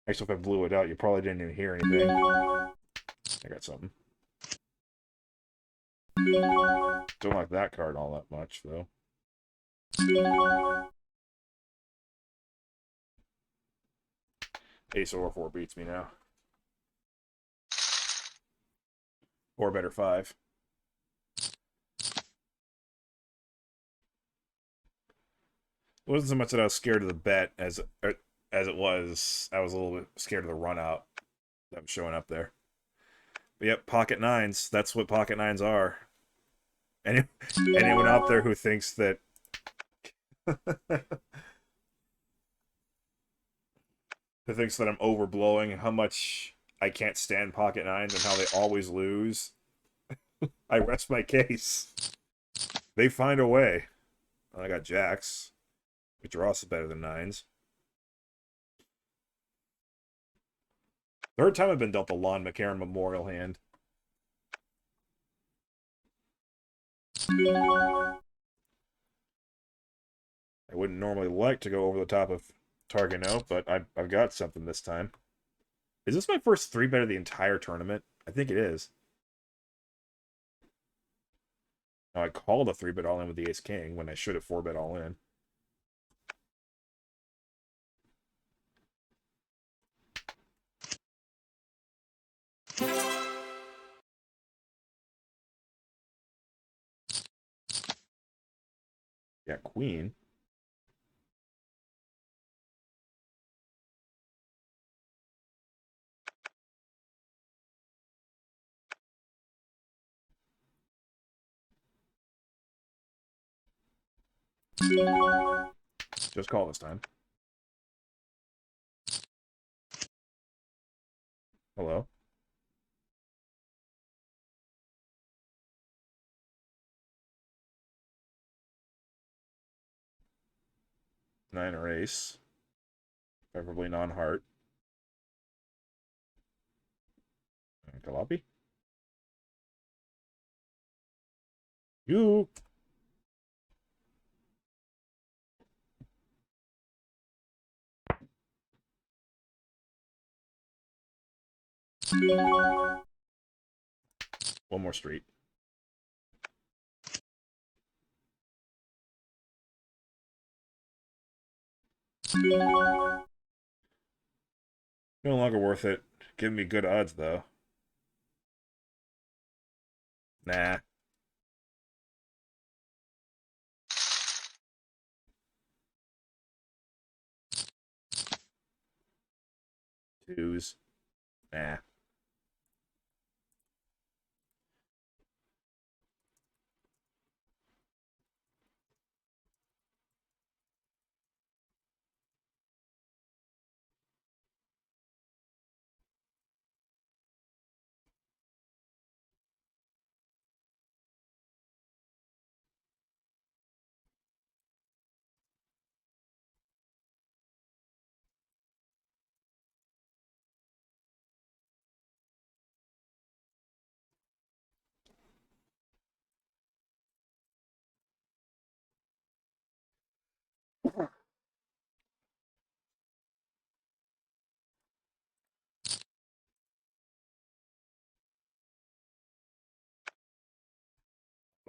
actually, if I blew it out, you probably didn't even hear anything. I got something. Don't like that card all that much, though. Ace or 4 beats me now. Or better 5. It wasn't so much that I was scared of the bet as it was I was a little bit scared of the run out that was showing up there. But yep, pocket nines. That's what pocket nines are. Any, anyone out there who thinks that who thinks that I'm overblowing how much I can't stand pocket nines and how they always lose, I rest my case. They find a way. I got jacks, which are also better than nines. Third time I've been dealt the Lon McCarron Memorial hand. I wouldn't normally like to go over the top of target note, but I've got something this time. Is this my first 3-bet of the entire tournament? I think it is. Now, I called a 3-bet all in with the Ace King when I should have 4-bet all in. Yeah, Queen. Just call this time. Hello? Nine or ace. Preferably non-heart. Kalapi? You! One more street. No longer worth it. Give me good odds, though. Nah. Twos. Nah.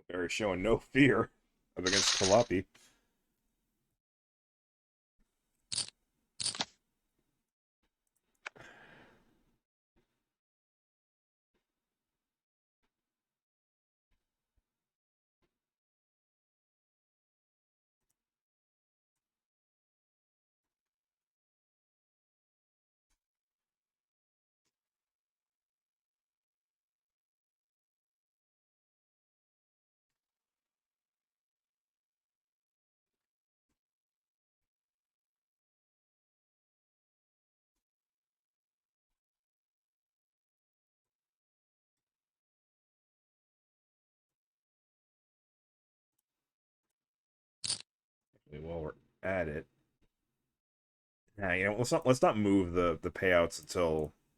They're showing no fear of against Kalapi. While we're at it, nah, you know, let's not move the payouts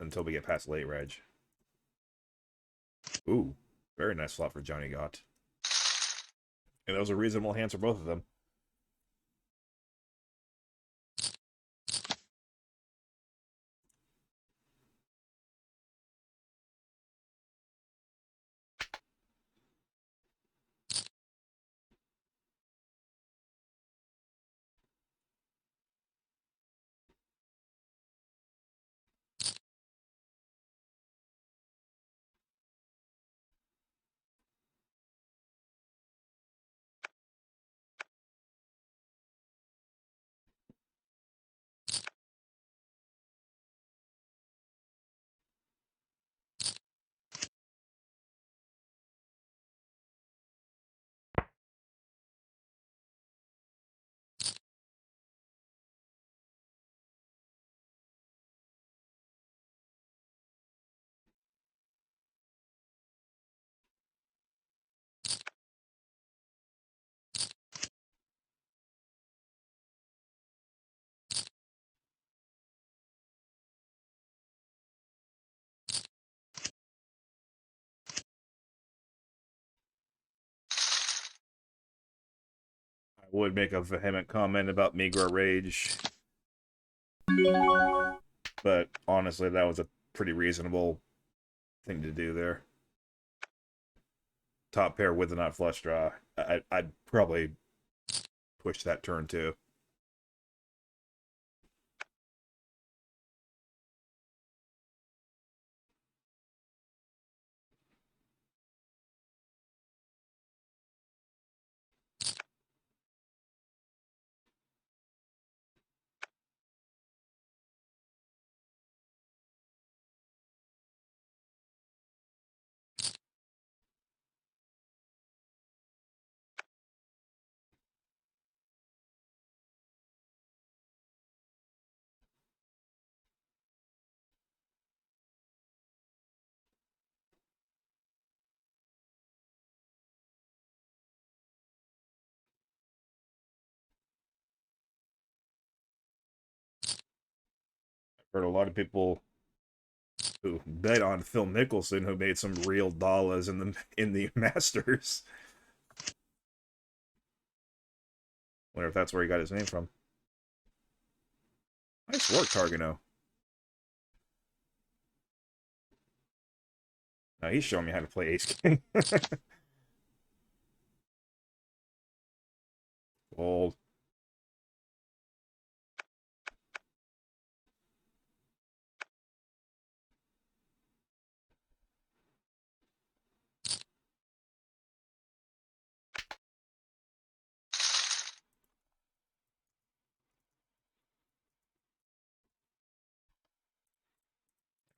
until we get past late reg. Ooh, very nice flop for Johnny Gott. And those are reasonable hands for both of them. I would make a vehement comment about Migra Rage, but honestly, that was a pretty reasonable thing to do there. Top pair with a nut flush draw. I'd probably push that turn too. I've heard a lot of people who bet on Phil Mickelson who made some real dollars in the Masters. Wonder if that's where he got his name from. Nice work, Targano. Now he's showing me how to play Ace King. Old.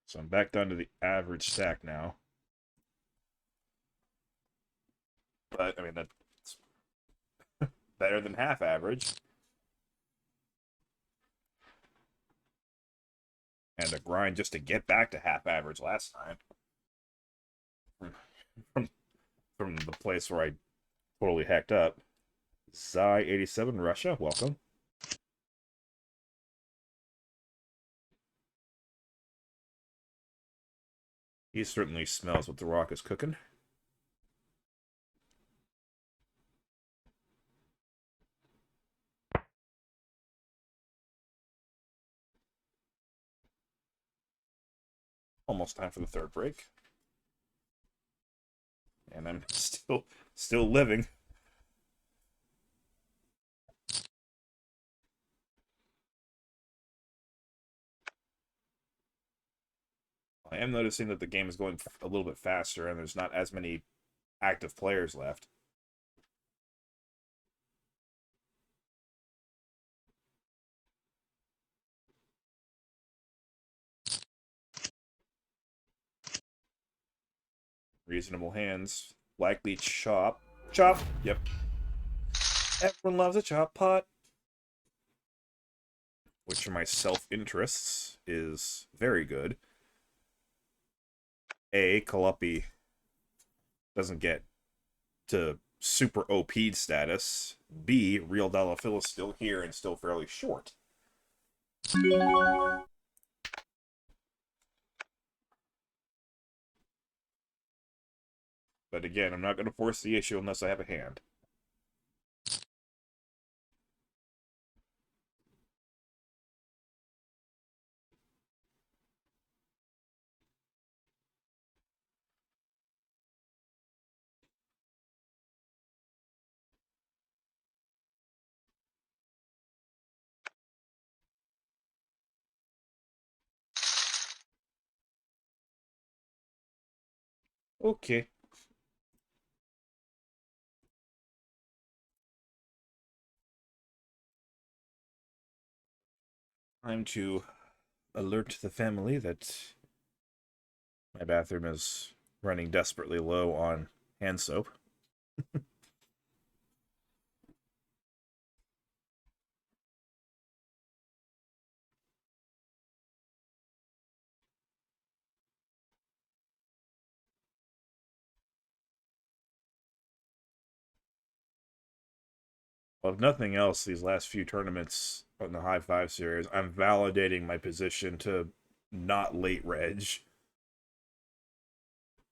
So I'm back down to the average stack now. But, I mean, that's better than half average. And a grind just to get back to half average last time. From, from the place where I totally hacked up. Zai87 Russia, welcome. He certainly smells what the rock is cooking. Almost time for the third break. And I'm still living. I am noticing that the game is going a little bit faster and there's not as many active players left. Reasonable hands. Likely chop. Chop! Yep. Everyone loves a chop pot. Which for my self-interests is very good. A, Kalupi doesn't get to super OP'd status. B, Real Dalafil is still here and still fairly short. But again, I'm not going to force the issue unless I have a hand. Okay. Time to alert the family that my bathroom is running desperately low on hand soap. Well, if nothing else, these last few tournaments on the Hi5 series, I'm validating my position to not late reg.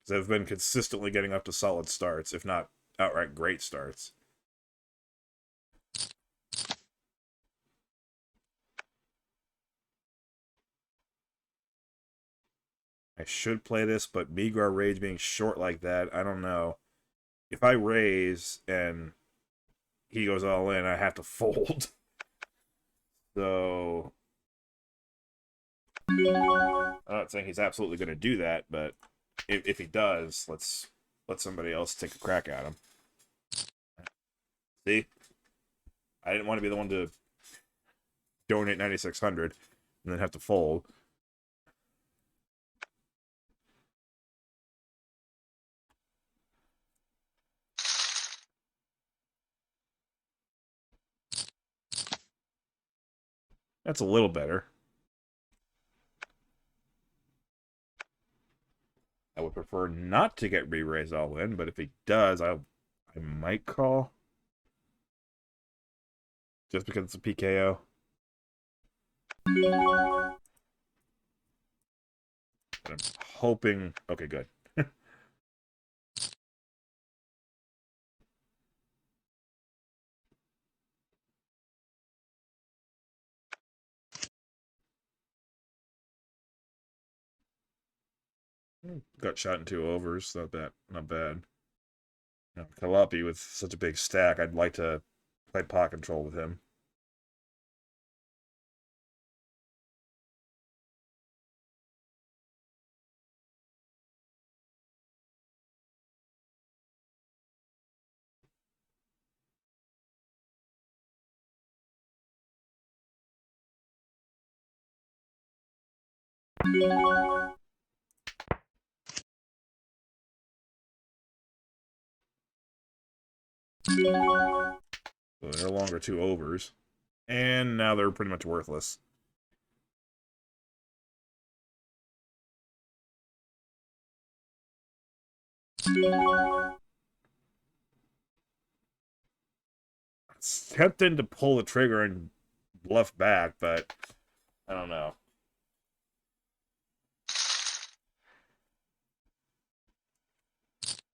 Because I've been consistently getting up to solid starts, if not outright great starts. I should play this, but Migrar Rage being short like that, I don't know. If I raise and he goes all in, I have to fold. So I'm not saying he's absolutely going to do that, but if he does, let's let somebody else take a crack at him. See, I didn't want to be the one to donate 9,600 and then have to fold. That's a little better. I would prefer not to get re-raised all in, but if he does, I might call. Just because it's a PKO. But I'm hoping... Okay, good. Got shot in 2 overs. Not bad. Not bad. Kalapi with such a big stack, I'd like to play pot control with him. So they're no longer 2 overs. And now they're pretty much worthless. It's tempting to pull the trigger and bluff back, but I don't know.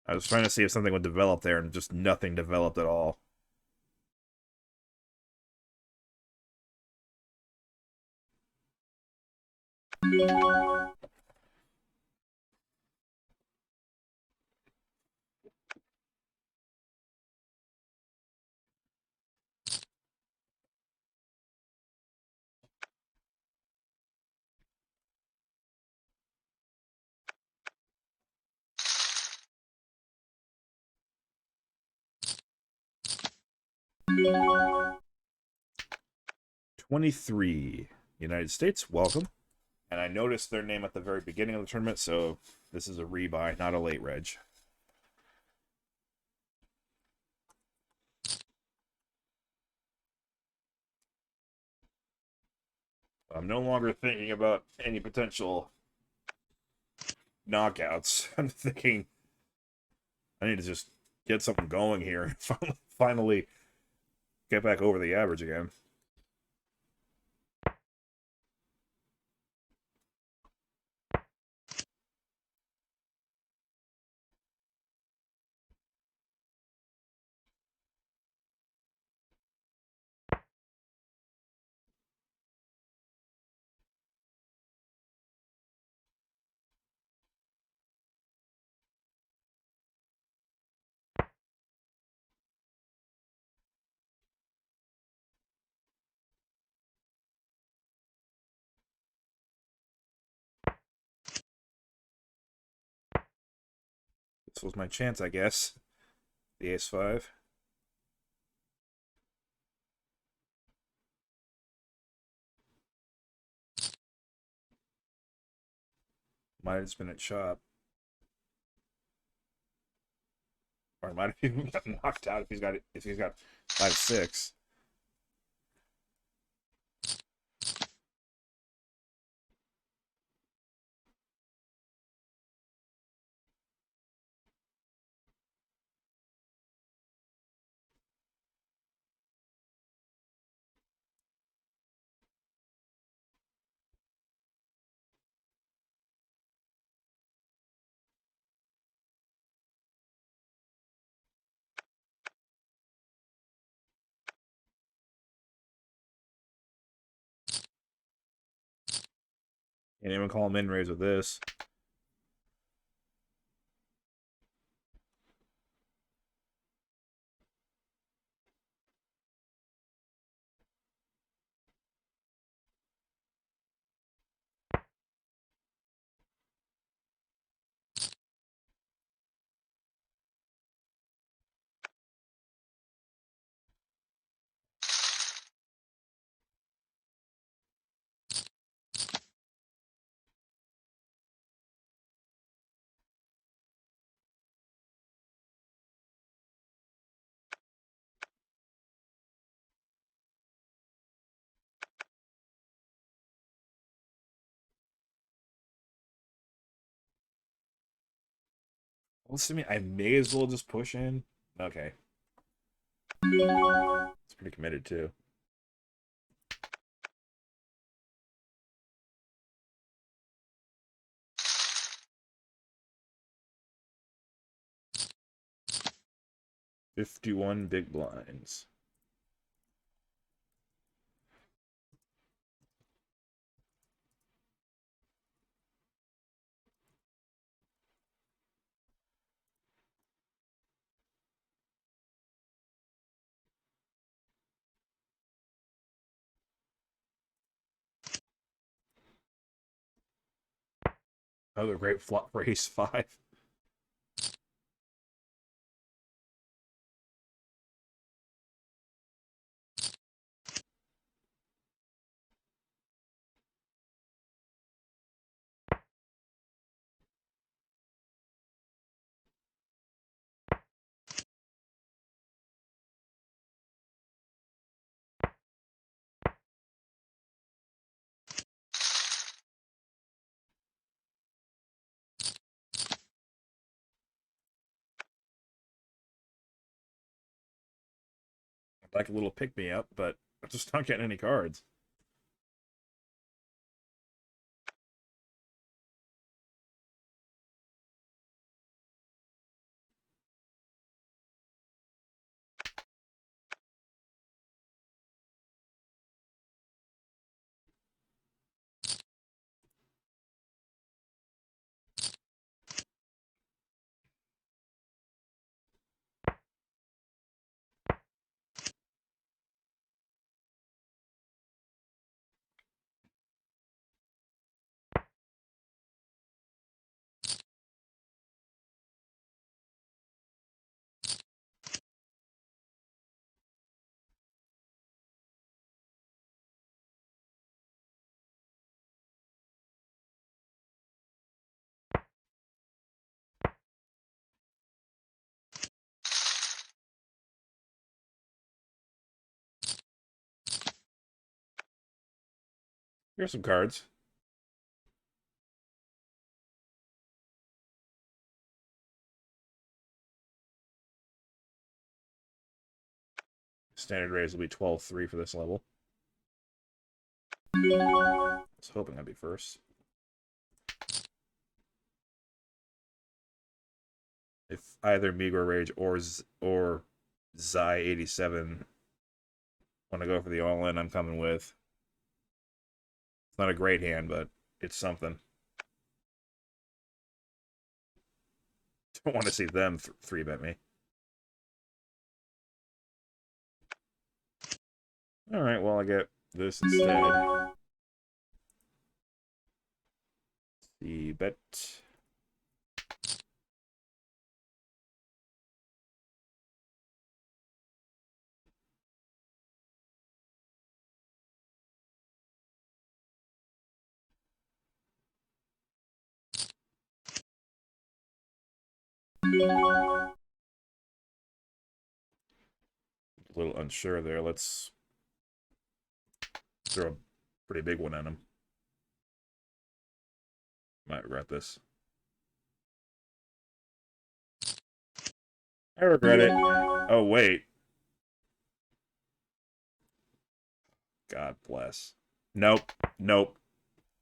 I was trying to see if something would develop there, and just nothing developed at all. '23, United States, welcome. And I noticed their name at the very beginning of the tournament, so this is a rebuy, not a late reg. I'm no longer thinking about any potential knockouts. I'm thinking I need to just get something going here and finally get back over the average again. This was my chance, I guess. The ace-5. Might have just been at shop. Or might have even gotten knocked out if he's got 5-6. Can't even call him in raise with this. Well, assuming I may as well just push in. Okay. It's pretty committed, too. $51 big blinds. Another great flop for ace-5. I'd like a little pick-me-up, but I'm just not getting any cards. Here's some cards. Standard raise will be 12-3 for this level. I was hoping I'd be first. If either Migro Rage or Zai87 want to go for the all-in, I'm coming with. It's not a great hand, but it's something. Don't want to see them 3-bet me. Alright, well, I get this instead. The bet. A little unsure there. Let's throw a pretty big one at him. Might regret this. I regret it. Oh, wait. God bless. Nope. Nope.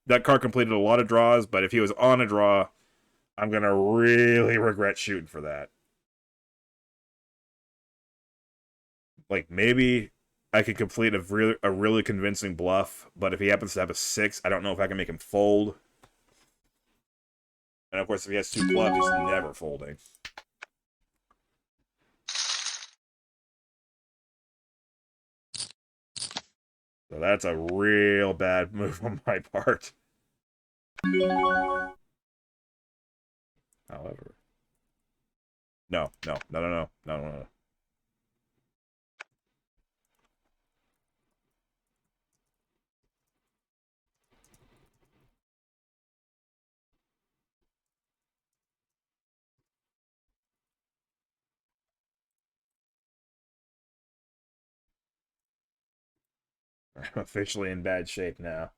That card completed a lot of draws, but if he was on a draw, I'm going to really regret shooting for that. Like, maybe I could complete a really convincing bluff, but if he happens to have a 6, I don't know if I can make him fold. And of course, if he has 2 clubs, he's never folding. So that's a real bad move on my part. However. No. I'm officially in bad shape now.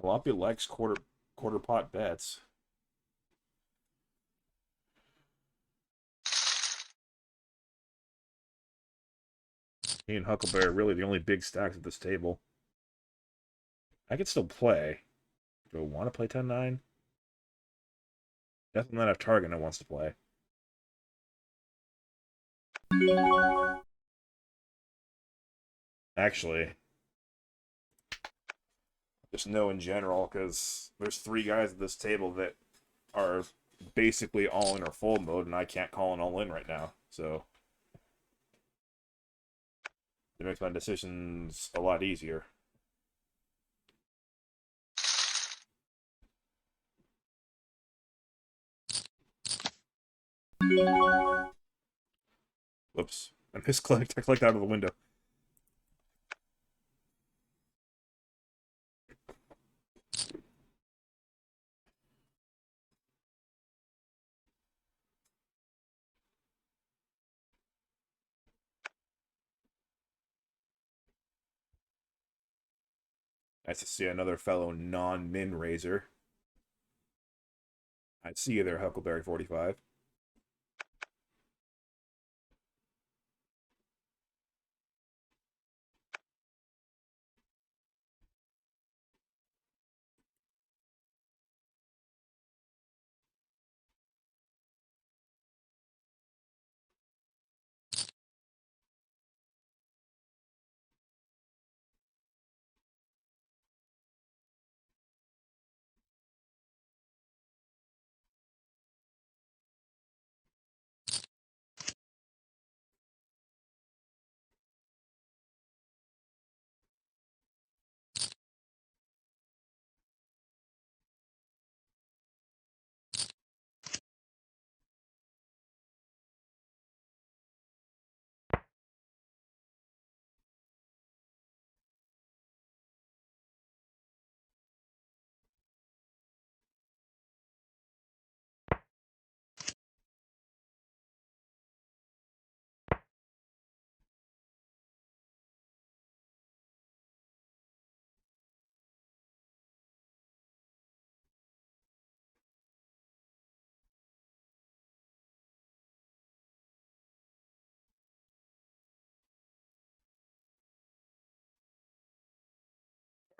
Columbia likes quarter pot bets. He and Huckleberry are really the only big stacks at this table. I could still play. Do I want to play 10-9? Definitely not a target that wants to play. Actually, just no in general, because there's 3 guys at this table that are basically all in or full mode, and I can't call an all in right now. So it makes my decisions a lot easier. Whoops. I misclicked. I clicked out of the window. Nice to see another fellow non-min raiser. I see you there, Huckleberry 45.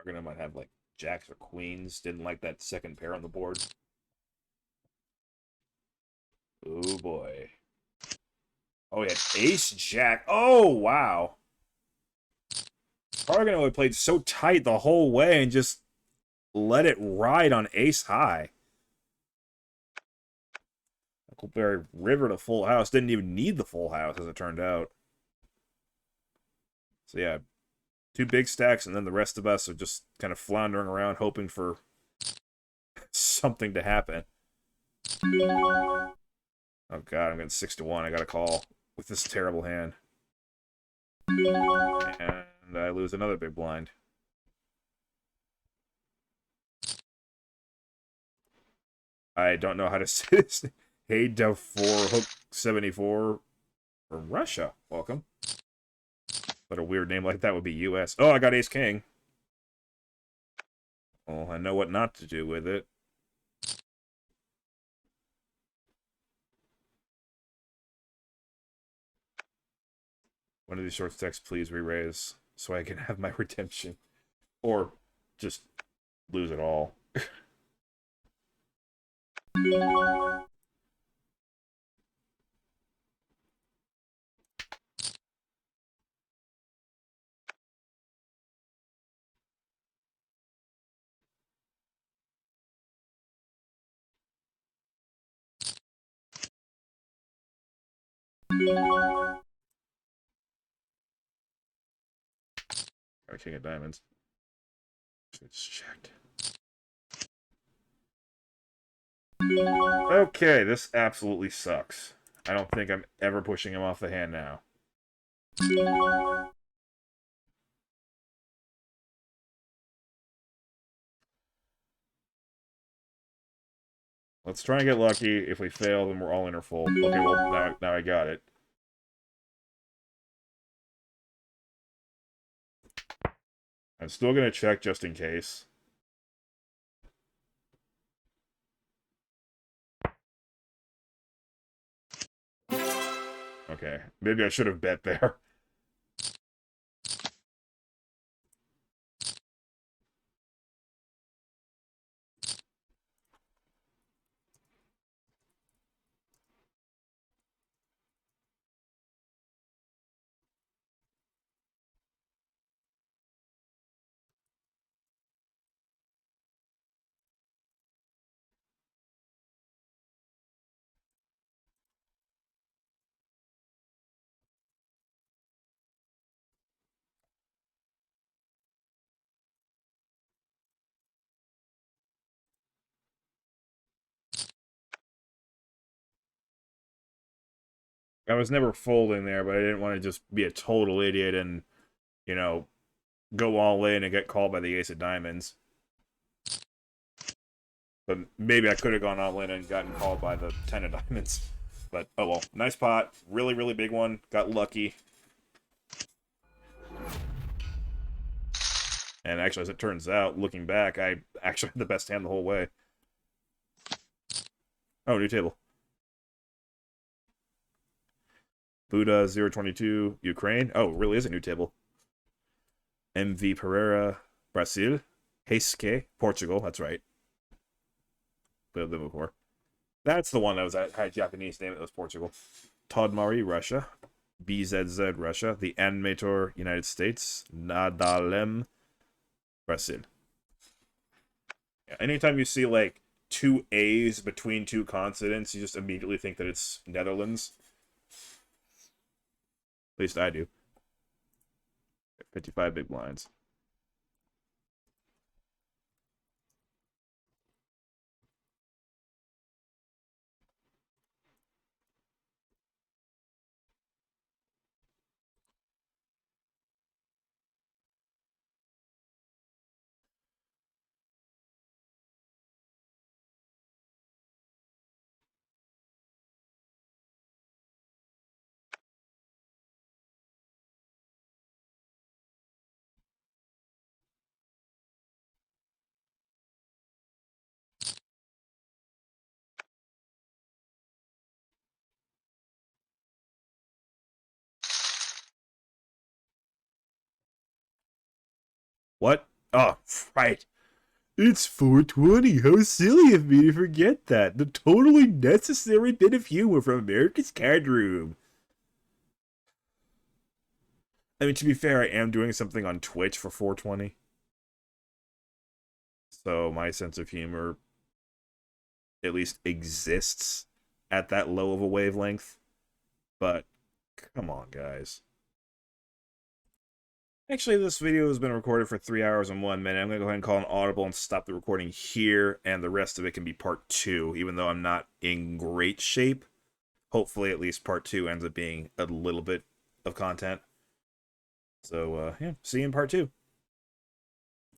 We're gonna might have like Jacks or queens. Didn't like that second pair on the board. Oh boy. Oh, yeah, ace jack. Oh, wow. Probably have played so tight the whole way and just let it ride on ace high. Huckleberry River to full house. Didn't even need the full house, as it turned out. So yeah, 2 big stacks, and then the rest of us are just kind of floundering around, hoping for something to happen. Oh god, I'm getting 6 to 1. I gotta call with this terrible hand. And I lose another big blind. I don't know how to say this. Hey, Dev 4, Hook 74 from Russia. Welcome. But a weird name like that would be US. Oh, I got Ace King. Well, I know what not to do with it. One of these short stacks, please re-raise so I can have my redemption. Or just lose it all. Got a king of diamonds. It's checked. Okay, this absolutely sucks. I don't think I'm ever pushing him off the hand now. Let's try and get lucky. If we fail, then we're all in or full. Okay, well, now I got it. I'm still going to check just in case. Okay, maybe I should have bet there. I was never folding there, but I didn't want to just be a total idiot and, you know, go all in and get called by the ace of diamonds. But maybe I could have gone all in and gotten called by the 10 of diamonds. But, oh well. Nice pot. Really, really big one. Got lucky. And actually, as it turns out, looking back, I actually had the best hand the whole way. Oh, new table. Buddha 022, Ukraine. Oh, it really is a new table. MV Pereira, Brazil. Heisque, Portugal. That's right. Played them before. That's the one that had a Japanese name. It was Portugal. Todd Murray, Russia. BZZ, Russia. The Animator, United States. Nadalem, Brazil. Yeah, anytime you see, like, 2 A's between 2 consonants, you just immediately think that it's Netherlands. At least I do. 55 big blinds. What? Oh, right. It's 420. How silly of me to forget that. The totally necessary bit of humor from America's Cardroom. I mean, to be fair, I am doing something on Twitch for 420. So my sense of humor at least exists at that low of a wavelength. But come on, guys. Actually, this video has been recorded for 3 hours and 1 minute. I'm going to go ahead and call an audible and stop the recording here, and the rest of it can be part 2, even though I'm not in great shape. Hopefully, at least part 2 ends up being a little bit of content. So, yeah, see you in part 2.